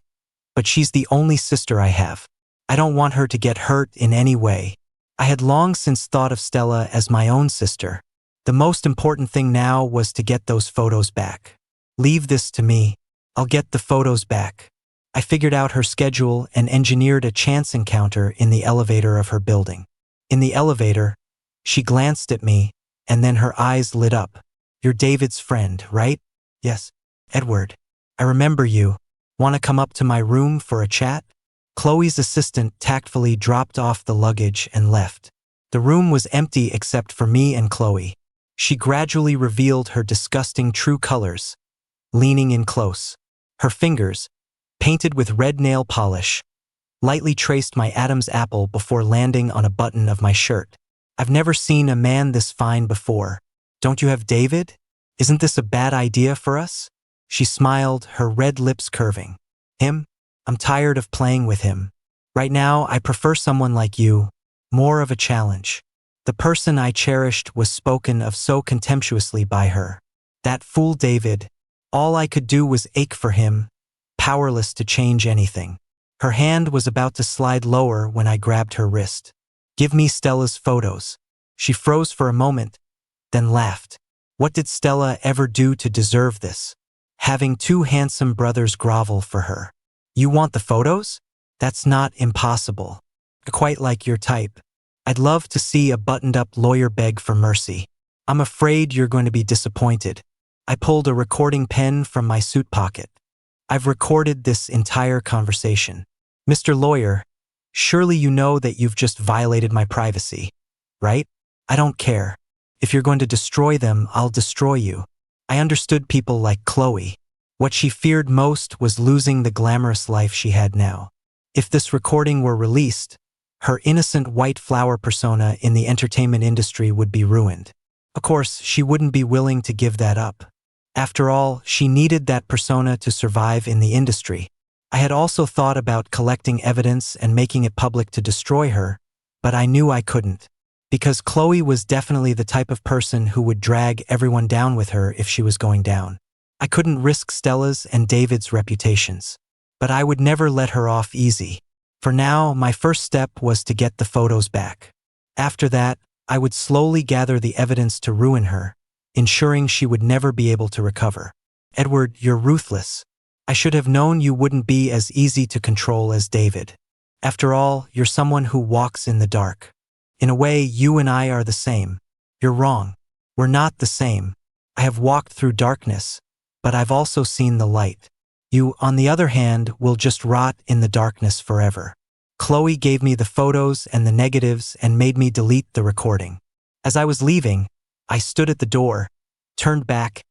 but she's the only sister I have. I don't want her to get hurt in any way. I had long since thought of Stella as my own sister. The most important thing now was to get those photos back. "Leave this to me. I'll get the photos back." I figured out her schedule and engineered a chance encounter in the elevator of her building. In the elevator, she glanced at me, and then her eyes lit up. "You're David's friend, right?" "Yes, Edward. I remember you. Want to come up to my room for a chat?" Chloe's assistant tactfully dropped off the luggage and left. The room was empty except for me and Chloe. She gradually revealed her disgusting true colors, leaning in close. Her fingers, painted with red nail polish, lightly traced my Adam's apple before landing on a button of my shirt. "I've never seen a man this fine before. Don't you have David? Isn't this a bad idea for us?" She smiled, her red lips curving. "Him? I'm tired of playing with him. Right now, I prefer someone like you, more of a challenge." The person I cherished was spoken of so contemptuously by her. That fool David. All I could do was ache for him, powerless to change anything. Her hand was about to slide lower when I grabbed her wrist. "Give me Stella's photos." She froze for a moment, then laughed. What did Stella ever do to deserve this? Having two handsome brothers grovel for her. "You want the photos? That's not impossible. Quite like your type. I'd love to see a buttoned-up lawyer beg for mercy. I'm afraid you're going to be disappointed." I pulled a recording pen from my suit pocket. "I've recorded this entire conversation. Mr. Lawyer, surely you know that you've just violated my privacy, right? I don't care. If you're going to destroy them, I'll destroy you." I understood people like Chloe. What she feared most was losing the glamorous life she had now. If this recording were released, her innocent white flower persona in the entertainment industry would be ruined. Of course, she wouldn't be willing to give that up. After all, she needed that persona to survive in the industry. I had also thought about collecting evidence and making it public to destroy her, but I knew I couldn't. Because Chloe was definitely the type of person who would drag everyone down with her if she was going down. I couldn't risk Stella's and David's reputations. But I would never let her off easy. For now, my first step was to get the photos back. After that, I would slowly gather the evidence to ruin her, ensuring she would never be able to recover. "Edward, you're ruthless. I should have known you wouldn't be as easy to control as David. After all, you're someone who walks in the dark. In a way, you and I are the same." "You're wrong. We're not the same. I have walked through darkness, but I've also seen the light. You, on the other hand, will just rot in the darkness forever." Chloe gave me the photos and the negatives and made me delete the recording. As I was leaving, I stood at the door, turned back,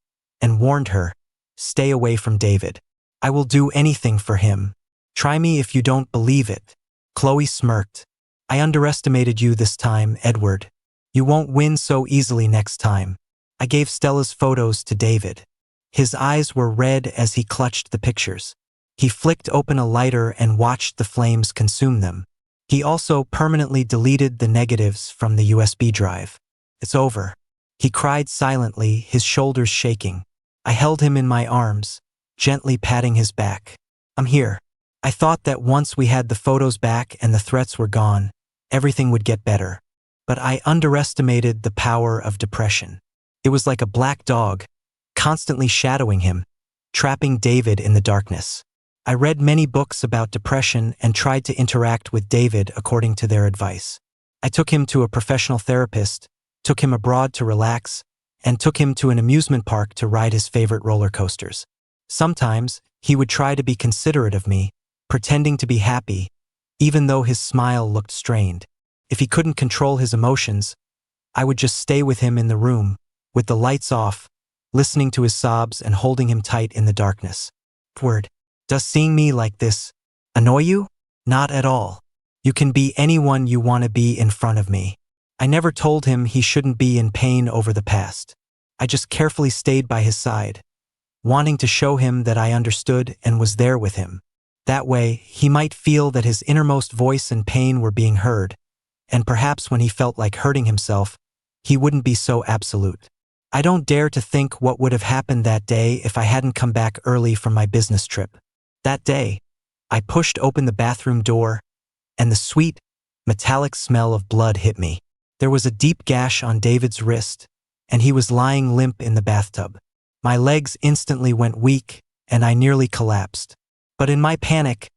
and warned her, "Stay away from David. I will do anything for him. Try me if you don't believe it." Chloe smirked. "I underestimated you this time, Edward. You won't win so easily next time." I gave Stella's photos to David. His eyes were red as he clutched the pictures. He flicked open a lighter and watched the flames consume them. He also permanently deleted the negatives from the USB drive. "It's over." He cried silently, his shoulders shaking. I held him in my arms, gently patting his back. "I'm here." I thought that once we had the photos back and the threats were gone, everything would get better. But I underestimated the power of depression. It was like a black dog, constantly shadowing him, trapping David in the darkness. I read many books about depression and tried to interact with David according to their advice. I took him to a professional therapist, took him abroad to relax, and took him to an amusement park to ride his favorite roller coasters. Sometimes, he would try to be considerate of me, pretending to be happy, even though his smile looked strained. If he couldn't control his emotions, I would just stay with him in the room, with the lights off, listening to his sobs and holding him tight in the darkness. Edward, does seeing me like this annoy you? Not at all. You can be anyone you want to be in front of me. I never told him he shouldn't be in pain over the past. I just carefully stayed by his side, wanting to show him that I understood and was there with him. That way, he might feel that his innermost voice and pain were being heard, and perhaps when he felt like hurting himself, he wouldn't be so absolute. I don't dare to think what would have happened that day if I hadn't come back early from my business trip. That day, I pushed open the bathroom door, and the sweet, metallic smell of blood hit me. There was a deep gash on David's wrist, and he was lying limp in the bathtub. My legs instantly went weak, and I nearly collapsed. But in my panic,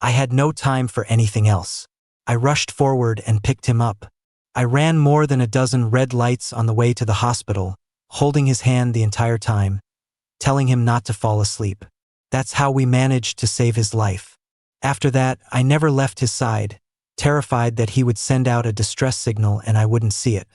I had no time for anything else. I rushed forward and picked him up. I ran more than a dozen red lights on the way to the hospital, holding his hand the entire time, telling him not to fall asleep. That's how we managed to save his life. After that, I never left his side, terrified that he would send out a distress signal and I wouldn't see it.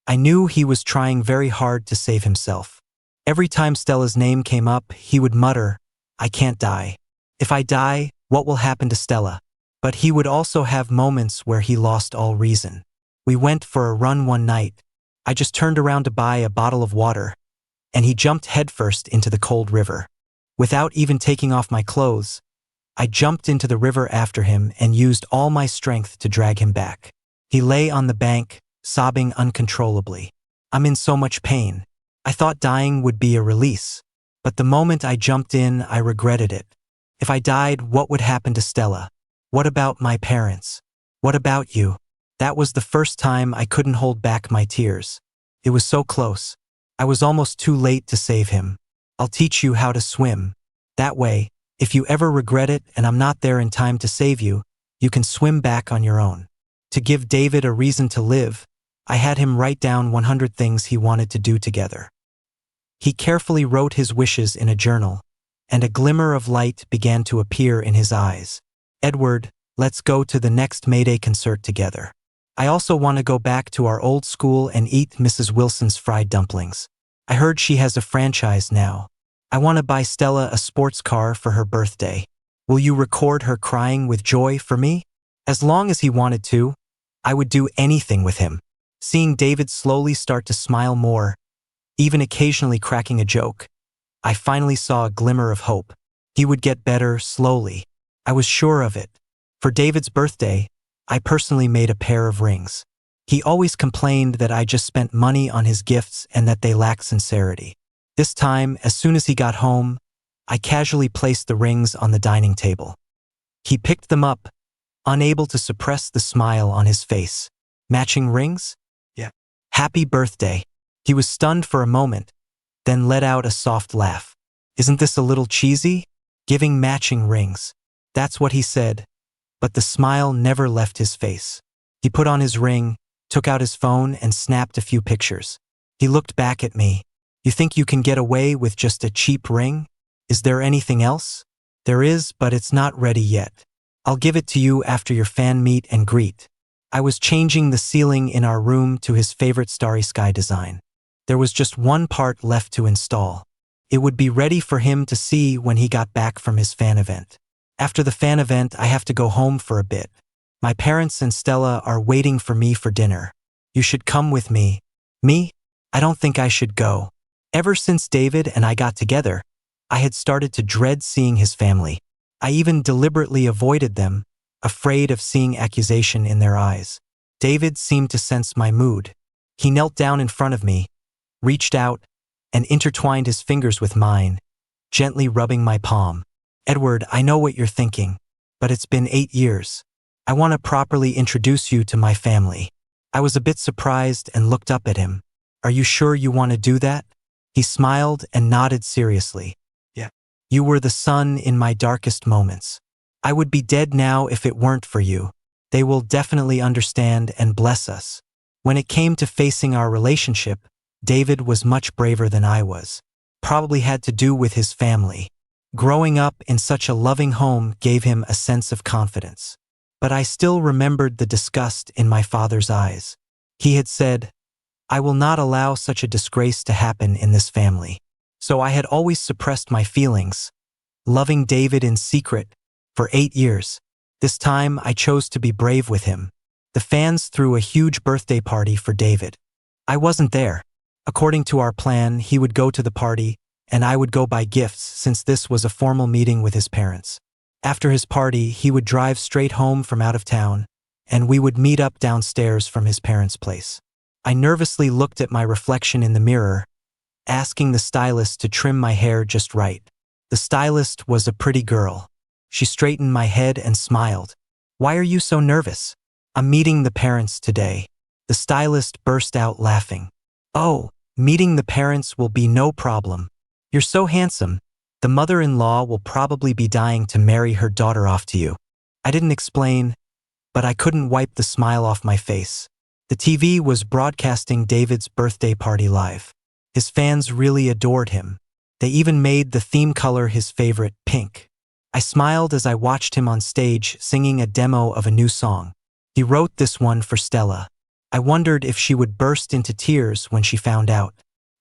I knew he was trying very hard to save himself. Every time Stella's name came up, he would mutter, "I can't die. If I die, what will happen to Stella?" But he would also have moments where he lost all reason. We went for a run one night. I just turned around to buy a bottle of water, and he jumped headfirst into the cold river. Without even taking off my clothes, I jumped into the river after him and used all my strength to drag him back. He lay on the bank, sobbing uncontrollably. I'm in so much pain. I thought dying would be a release. But the moment I jumped in, I regretted it. If I died, what would happen to Stella? What about my parents? What about you? That was the first time I couldn't hold back my tears. It was so close. I was almost too late to save him. I'll teach you how to swim. That way, if you ever regret it and I'm not there in time to save you, you can swim back on your own. To give David a reason to live, I had him write down 100 things he wanted to do together. He carefully wrote his wishes in a journal, and a glimmer of light began to appear in his eyes. Edward, let's go to the next May Day concert together. I also want to go back to our old school and eat Mrs. Wilson's fried dumplings. I heard she has a franchise now. I want to buy Stella a sports car for her birthday. Will you record her crying with joy for me? As long as he wanted to, I would do anything with him. Seeing David slowly start to smile more, even occasionally cracking a joke, I finally saw a glimmer of hope. He would get better slowly. I was sure of it. For David's birthday, I personally made a pair of rings. He always complained that I just spent money on his gifts and that they lacked sincerity. This time, as soon as he got home, I casually placed the rings on the dining table. He picked them up, unable to suppress the smile on his face. Matching rings? Yeah. Happy birthday. He was stunned for a moment, then let out a soft laugh. Isn't this a little cheesy? Giving matching rings. That's what he said, but the smile never left his face. He put on his ring, took out his phone, and snapped a few pictures. He looked back at me. You think you can get away with just a cheap ring? Is there anything else? There is, but it's not ready yet. I'll give it to you after your fan meet and greet. I was changing the ceiling in our room to his favorite starry sky design. There was just one part left to install. It would be ready for him to see when he got back from his fan event. After the fan event, I have to go home for a bit. My parents and Stella are waiting for me for dinner. You should come with me. Me? I don't think I should go. Ever since David and I got together, I had started to dread seeing his family. I even deliberately avoided them, afraid of seeing accusation in their eyes. David seemed to sense my mood. He knelt down in front of me, reached out, and intertwined his fingers with mine, gently rubbing my palm. Edward, I know what you're thinking, but it's been 8 years. I want to properly introduce you to my family. I was a bit surprised and looked up at him. Are you sure you want to do that? He smiled and nodded seriously. Yeah. You were the sun in my darkest moments. I would be dead now if it weren't for you. They will definitely understand and bless us. When it came to facing our relationship, David was much braver than I was. Probably had to do with his family. Growing up in such a loving home gave him a sense of confidence. But I still remembered the disgust in my father's eyes. He had said, I will not allow such a disgrace to happen in this family. So I had always suppressed my feelings, loving David in secret for 8 years. This time I chose to be brave with him. The fans threw a huge birthday party for David. I wasn't there. According to our plan, he would go to the party, and I would go buy gifts since this was a formal meeting with his parents. After his party, he would drive straight home from out of town, and we would meet up downstairs from his parents' place. I nervously looked at my reflection in the mirror, asking the stylist to trim my hair just right. The stylist was a pretty girl. She straightened my head and smiled. Why are you so nervous? I'm meeting the parents today. The stylist burst out laughing. Oh, meeting the parents will be no problem. You're so handsome. The mother-in-law will probably be dying to marry her daughter off to you. I didn't explain, but I couldn't wipe the smile off my face. The TV was broadcasting David's birthday party live. His fans really adored him. They even made the theme color his favorite, pink. I smiled as I watched him on stage singing a demo of a new song. He wrote this one for Stella. I wondered if she would burst into tears when she found out.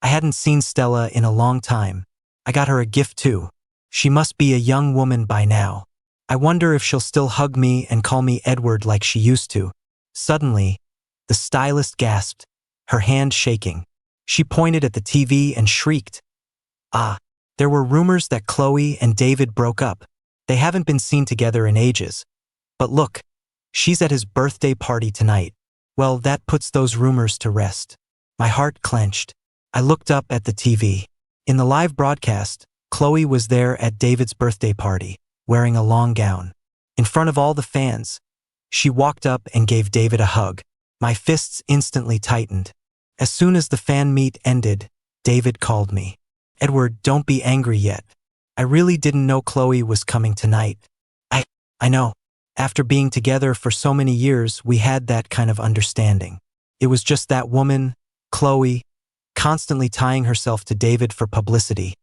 I hadn't seen Stella in a long time. I got her a gift too. She must be a young woman by now. I wonder if she'll still hug me and call me Edward like she used to. Suddenly, the stylist gasped, her hand shaking. She pointed at the TV and shrieked. Ah, there were rumors that Chloe and David broke up. They haven't been seen together in ages. But look, she's at his birthday party tonight. Well, that puts those rumors to rest. My heart clenched. I looked up at the TV. In the live broadcast, Chloe was there at David's birthday party, wearing a long gown. In front of all the fans, she walked up and gave David a hug. My fists instantly tightened. As soon as the fan meet ended, David called me. Edward, don't be angry yet. I really didn't know Chloe was coming tonight. I know. After being together for so many years, we had that kind of understanding. It was just that woman, Chloe, constantly tying herself to David for publicity,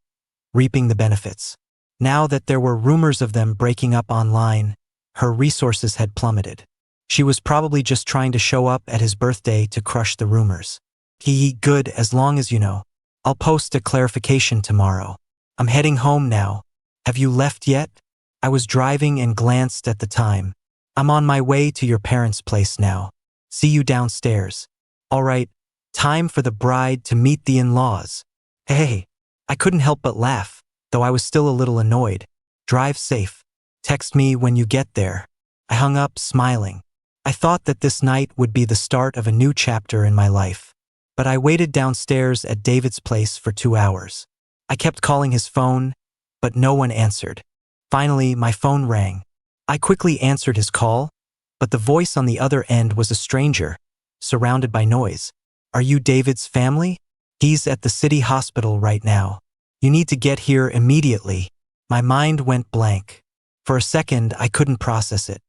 reaping the benefits. Now that there were rumors of them breaking up online, her resources had plummeted. She was probably just trying to show up at his birthday to crush the rumors. Good, as long as you know. I'll post a clarification tomorrow. I'm heading home now. Have you left yet? I was driving and glanced at the time. I'm on my way to your parents' place now. See you downstairs. All right, time for the bride to meet the in-laws. Hey, I couldn't help but laugh, though I was still a little annoyed. Drive safe. Text me when you get there. I hung up, smiling. I thought that this night would be the start of a new chapter in my life. But I waited downstairs at David's place for 2 hours. I kept calling his phone, but no one answered. Finally, my phone rang. I quickly answered his call, but the voice on the other end was a stranger, surrounded by noise. Are you David's family? He's at the city hospital right now. You need to get here immediately. My mind went blank. For a second, I couldn't process it.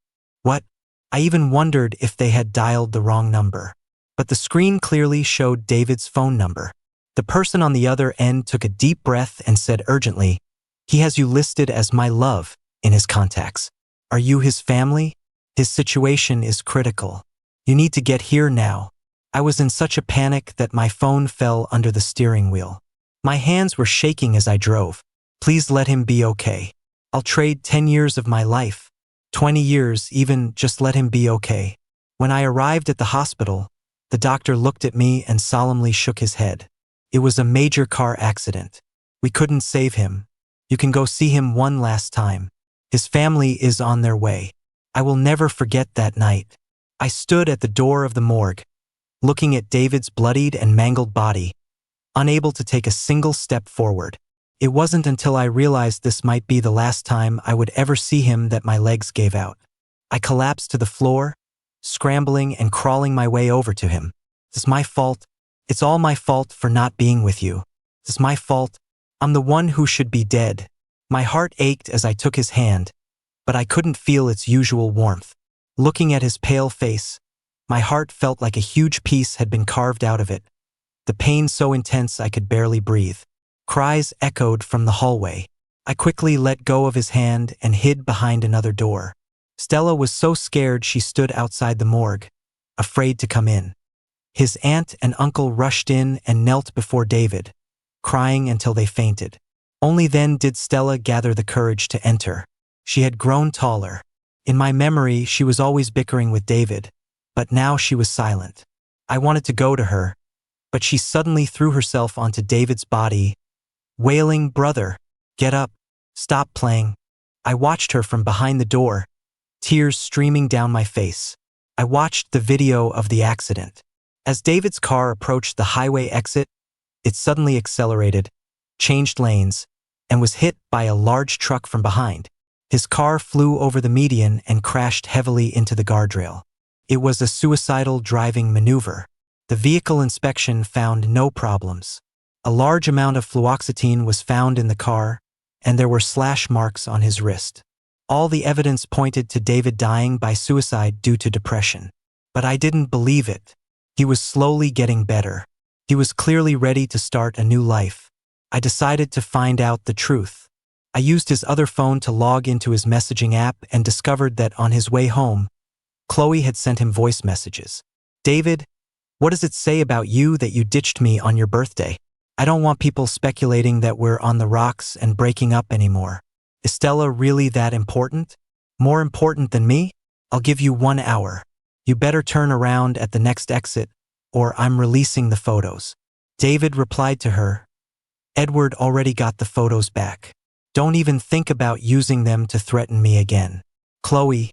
What? I even wondered if they had dialed the wrong number. But the screen clearly showed David's phone number. The person on the other end took a deep breath and said urgently, "He has you listed as my love in his contacts. Are you his family? His situation is critical. You need to get here now." I was in such a panic that my phone fell under the steering wheel. My hands were shaking as I drove. Please let him be okay. I'll trade 10 years of my life. 20 years, even, just let him be okay. When I arrived at the hospital, the doctor looked at me and solemnly shook his head. It was a major car accident. We couldn't save him. You can go see him one last time. His family is on their way. I will never forget that night. I stood at the door of the morgue, looking at David's bloodied and mangled body, unable to take a single step forward. It wasn't until I realized this might be the last time I would ever see him that my legs gave out. I collapsed to the floor, scrambling and crawling my way over to him. It's my fault. It's all my fault for not being with you. It's my fault. I'm the one who should be dead. My heart ached as I took his hand, but I couldn't feel its usual warmth. Looking at his pale face, my heart felt like a huge piece had been carved out of it. The pain so intense I could barely breathe. Cries echoed from the hallway. I quickly let go of his hand and hid behind another door. Stella was so scared she stood outside the morgue, afraid to come in. His aunt and uncle rushed in and knelt before David, crying until they fainted. Only then did Stella gather the courage to enter. She had grown taller. In my memory, she was always bickering with David, but now she was silent. I wanted to go to her, but she suddenly threw herself onto David's body, wailing, "Brother, get up, stop playing." I watched her from behind the door, tears streaming down my face. I watched the video of the accident. As David's car approached the highway exit, it suddenly accelerated, changed lanes, and was hit by a large truck from behind. His car flew over the median and crashed heavily into the guardrail. It was a suicidal driving maneuver. The vehicle inspection found no problems. A large amount of fluoxetine was found in the car, and there were slash marks on his wrist. All the evidence pointed to David dying by suicide due to depression. But I didn't believe it. He was slowly getting better. He was clearly ready to start a new life. I decided to find out the truth. I used his other phone to log into his messaging app and discovered that on his way home, Chloe had sent him voice messages. "David, what does it say about you that you ditched me on your birthday? I don't want people speculating that we're on the rocks and breaking up anymore. Is Stella really that important? More important than me? I'll give you 1 hour. You better turn around at the next exit, or I'm releasing the photos." David replied to her, "Edward already got the photos back. Don't even think about using them to threaten me again. Chloe,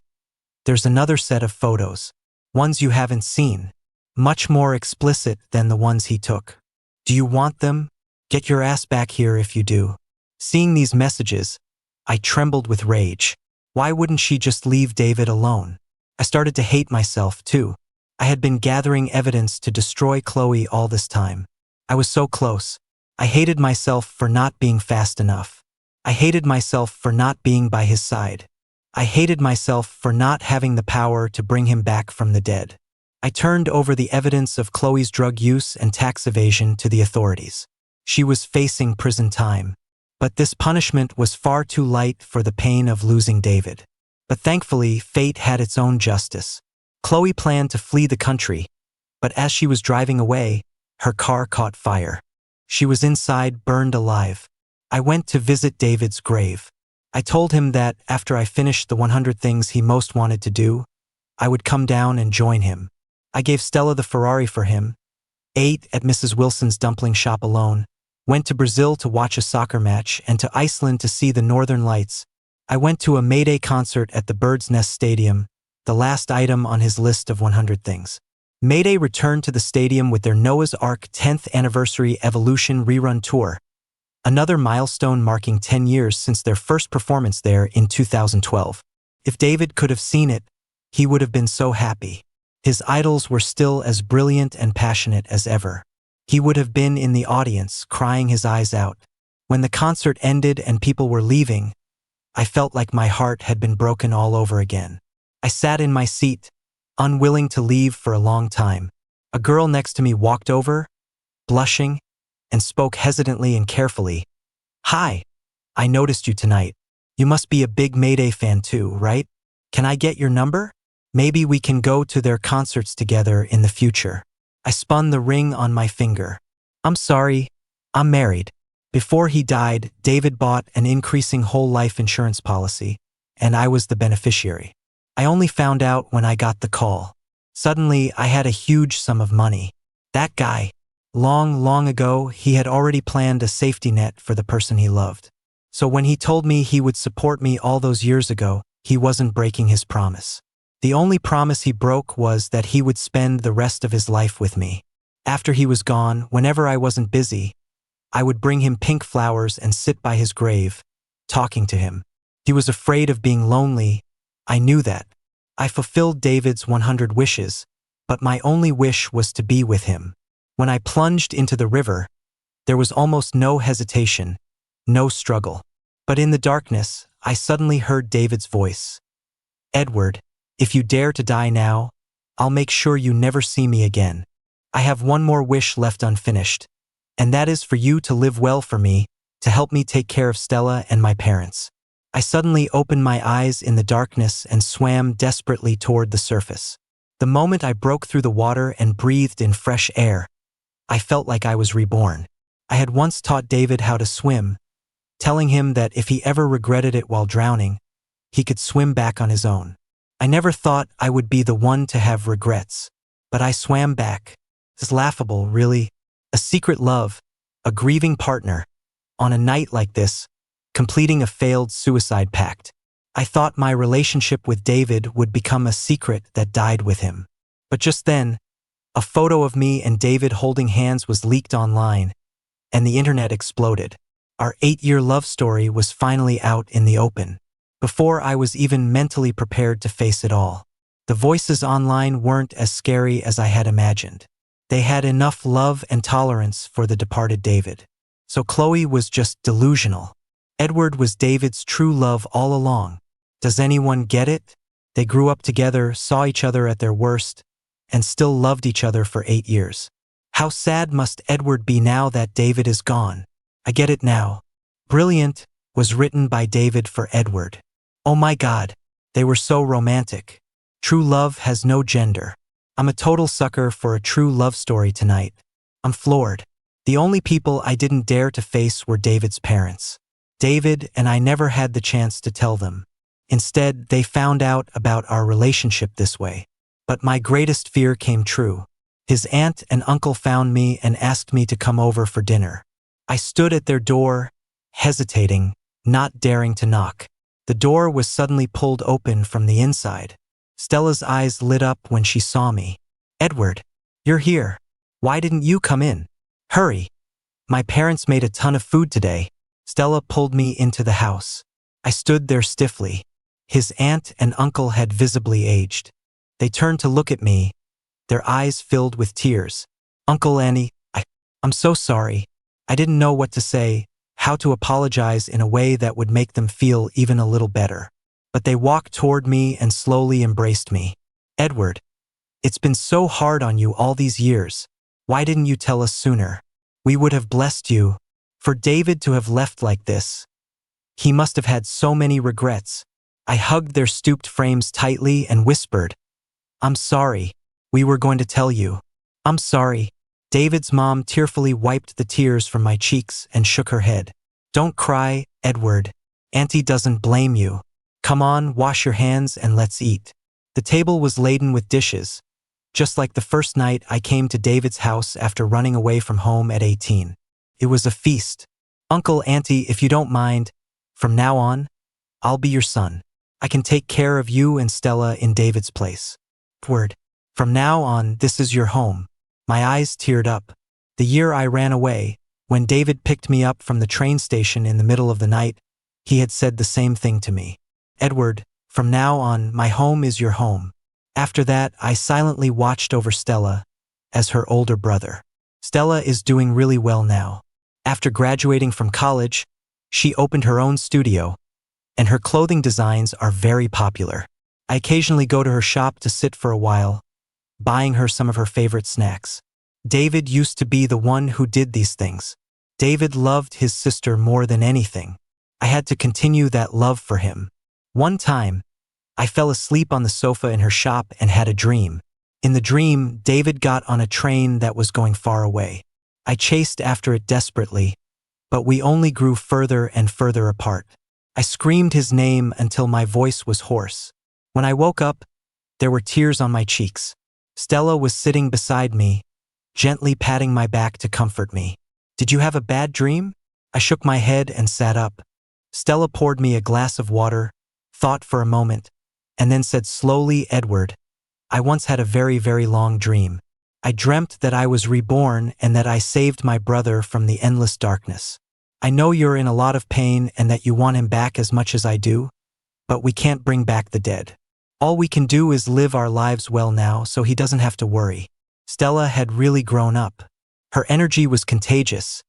there's another set of photos. Ones you haven't seen. Much more explicit than the ones he took. Do you want them? Get your ass back here if you do." Seeing these messages, I trembled with rage. Why wouldn't she just leave David alone? I started to hate myself, too. I had been gathering evidence to destroy Chloe all this time. I was so close. I hated myself for not being fast enough. I hated myself for not being by his side. I hated myself for not having the power to bring him back from the dead. I turned over the evidence of Chloe's drug use and tax evasion to the authorities. She was facing prison time. But this punishment was far too light for the pain of losing David. But thankfully, fate had its own justice. Chloe planned to flee the country, but as she was driving away, her car caught fire. She was inside, burned alive. I went to visit David's grave. I told him that after I finished the 100 things he most wanted to do, I would come down and join him. I gave Stella the Ferrari for him, ate at Mrs. Wilson's dumpling shop alone, went to Brazil to watch a soccer match and to Iceland to see the northern lights. I went to a May Day concert at the Bird's Nest Stadium, the last item on his list of 100 things. May Day returned to the stadium with their Noah's Ark 10th Anniversary Evolution rerun tour, another milestone marking 10 years since their first performance there in 2012. If David could have seen it, he would have been so happy. His idols were still as brilliant and passionate as ever. He would have been in the audience, crying his eyes out. When the concert ended and people were leaving, I felt like my heart had been broken all over again. I sat in my seat, unwilling to leave for a long time. A girl next to me walked over, blushing, and spoke hesitantly and carefully. "Hi, I noticed you tonight. You must be a big Mayday fan too, right? Can I get your number? Maybe we can go to their concerts together in the future." I spun the ring on my finger. "I'm sorry, I'm married." Before he died, David bought an increasing whole life insurance policy, and I was the beneficiary. I only found out when I got the call. Suddenly, I had a huge sum of money. That guy, long ago, he had already planned a safety net for the person he loved. So when he told me he would support me all those years ago, he wasn't breaking his promise. The only promise he broke was that he would spend the rest of his life with me. After he was gone, whenever I wasn't busy, I would bring him pink flowers and sit by his grave, talking to him. He was afraid of being lonely. I knew that. I fulfilled David's 100 wishes, but my only wish was to be with him. When I plunged into the river, there was almost no hesitation, no struggle. But in the darkness, I suddenly heard David's voice. "Edward, if you dare to die now, I'll make sure you never see me again. I have one more wish left unfinished, and that is for you to live well for me, to help me take care of Stella and my parents." I suddenly opened my eyes in the darkness and swam desperately toward the surface. The moment I broke through the water and breathed in fresh air, I felt like I was reborn. I had once taught David how to swim, telling him that if he ever regretted it while drowning, he could swim back on his own. I never thought I would be the one to have regrets, but I swam back. It's laughable, really. A secret love, a grieving partner, on a night like this, completing a failed suicide pact. I thought my relationship with David would become a secret that died with him. But just then, a photo of me and David holding hands was leaked online, and the internet exploded. Our 8-year love story was finally out in the open. Before I was even mentally prepared to face it all. The voices online weren't as scary as I had imagined. They had enough love and tolerance for the departed David. So Chloe was just delusional. Edward was David's true love all along. Does anyone get it? They grew up together, saw each other at their worst, and still loved each other for 8 years. How sad must Edward be now that David is gone? I get it now. Brilliant was written by David for Edward. Oh my God, they were so romantic. True love has no gender. I'm a total sucker for a true love story tonight. I'm floored. The only people I didn't dare to face were David's parents. David and I never had the chance to tell them. Instead, they found out about our relationship this way. But my greatest fear came true. His aunt and uncle found me and asked me to come over for dinner. I stood at their door, hesitating, not daring to knock. The door was suddenly pulled open from the inside. Stella's eyes lit up when she saw me. Edward, you're here. Why didn't you come in? Hurry. My parents made a ton of food today. Stella pulled me into the house. I stood there stiffly. His aunt and uncle had visibly aged. They turned to look at me, their eyes filled with tears. Uncle Annie, I'm so sorry. I didn't know what to say, how to apologize in a way that would make them feel even a little better. But they walked toward me and slowly embraced me. Edward, it's been so hard on you all these years. Why didn't you tell us sooner? We would have blessed you. For David to have left like this, he must have had so many regrets. I hugged their stooped frames tightly and whispered, I'm sorry. We were going to tell you. I'm sorry. David's mom tearfully wiped the tears from my cheeks and shook her head. Don't cry, Edward. Auntie doesn't blame you. Come on, wash your hands and let's eat. The table was laden with dishes, just like the first night I came to David's house after running away from home at 18. It was a feast. Uncle, Auntie, if you don't mind, from now on, I'll be your son. I can take care of you and Stella in David's place. Edward, from now on, this is your home. My eyes teared up. The year I ran away, when David picked me up from the train station in the middle of the night, he had said the same thing to me. Edward, from now on, my home is your home. After that, I silently watched over Stella as her older brother. Stella is doing really well now. After graduating from college, she opened her own studio, and her clothing designs are very popular. I occasionally go to her shop to sit for a while, buying her some of her favorite snacks. David used to be the one who did these things. David loved his sister more than anything. I had to continue that love for him. One time, I fell asleep on the sofa in her shop and had a dream. In the dream, David got on a train that was going far away. I chased after it desperately, but we only grew further and further apart. I screamed his name until my voice was hoarse. When I woke up, there were tears on my cheeks. Stella was sitting beside me, gently patting my back to comfort me. Did you have a bad dream? I shook my head and sat up. Stella poured me a glass of water, thought for a moment, and then said slowly, Edward, I once had a very, very long dream. I dreamt that I was reborn and that I saved my brother from the endless darkness. I know you're in a lot of pain and that you want him back as much as I do, but we can't bring back the dead. All we can do is live our lives well now so he doesn't have to worry. Stella had really grown up. Her energy was contagious,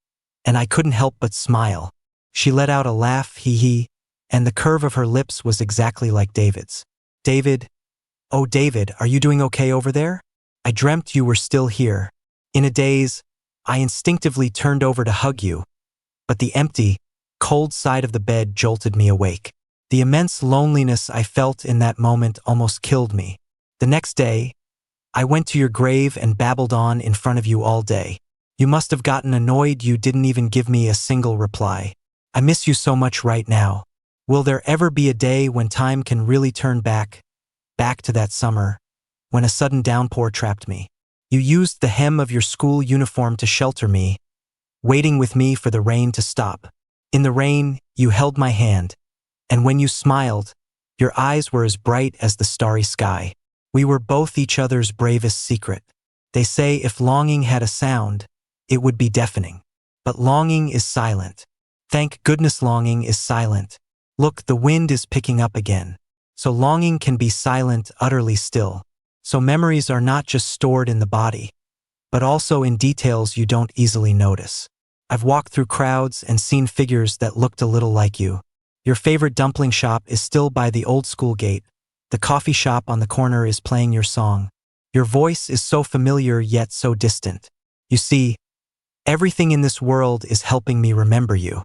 and I couldn't help but smile. She let out a laugh, hee, and the curve of her lips was exactly like David's. David, oh David, are you doing okay over there? I dreamt you were still here. In a daze, I instinctively turned over to hug you, but the empty, cold side of the bed jolted me awake. The immense loneliness I felt in that moment almost killed me. The next day, I went to your grave and babbled on in front of you all day. You must have gotten annoyed you didn't even give me a single reply. I miss you so much right now. Will there ever be a day when time can really turn back to that summer, when a sudden downpour trapped me? You used the hem of your school uniform to shelter me, waiting with me for the rain to stop. In the rain, you held my hand, and when you smiled, your eyes were as bright as the starry sky. We were both each other's bravest secret. They say if longing had a sound, it would be deafening. But longing is silent. Thank goodness longing is silent. Look, the wind is picking up again. So longing can be silent, utterly still. So memories are not just stored in the body, but also in details you don't easily notice. I've walked through crowds and seen figures that looked a little like you. Your favorite dumpling shop is still by the old school gate. The coffee shop on the corner is playing your song. Your voice is so familiar yet so distant. You see, everything in this world is helping me remember you.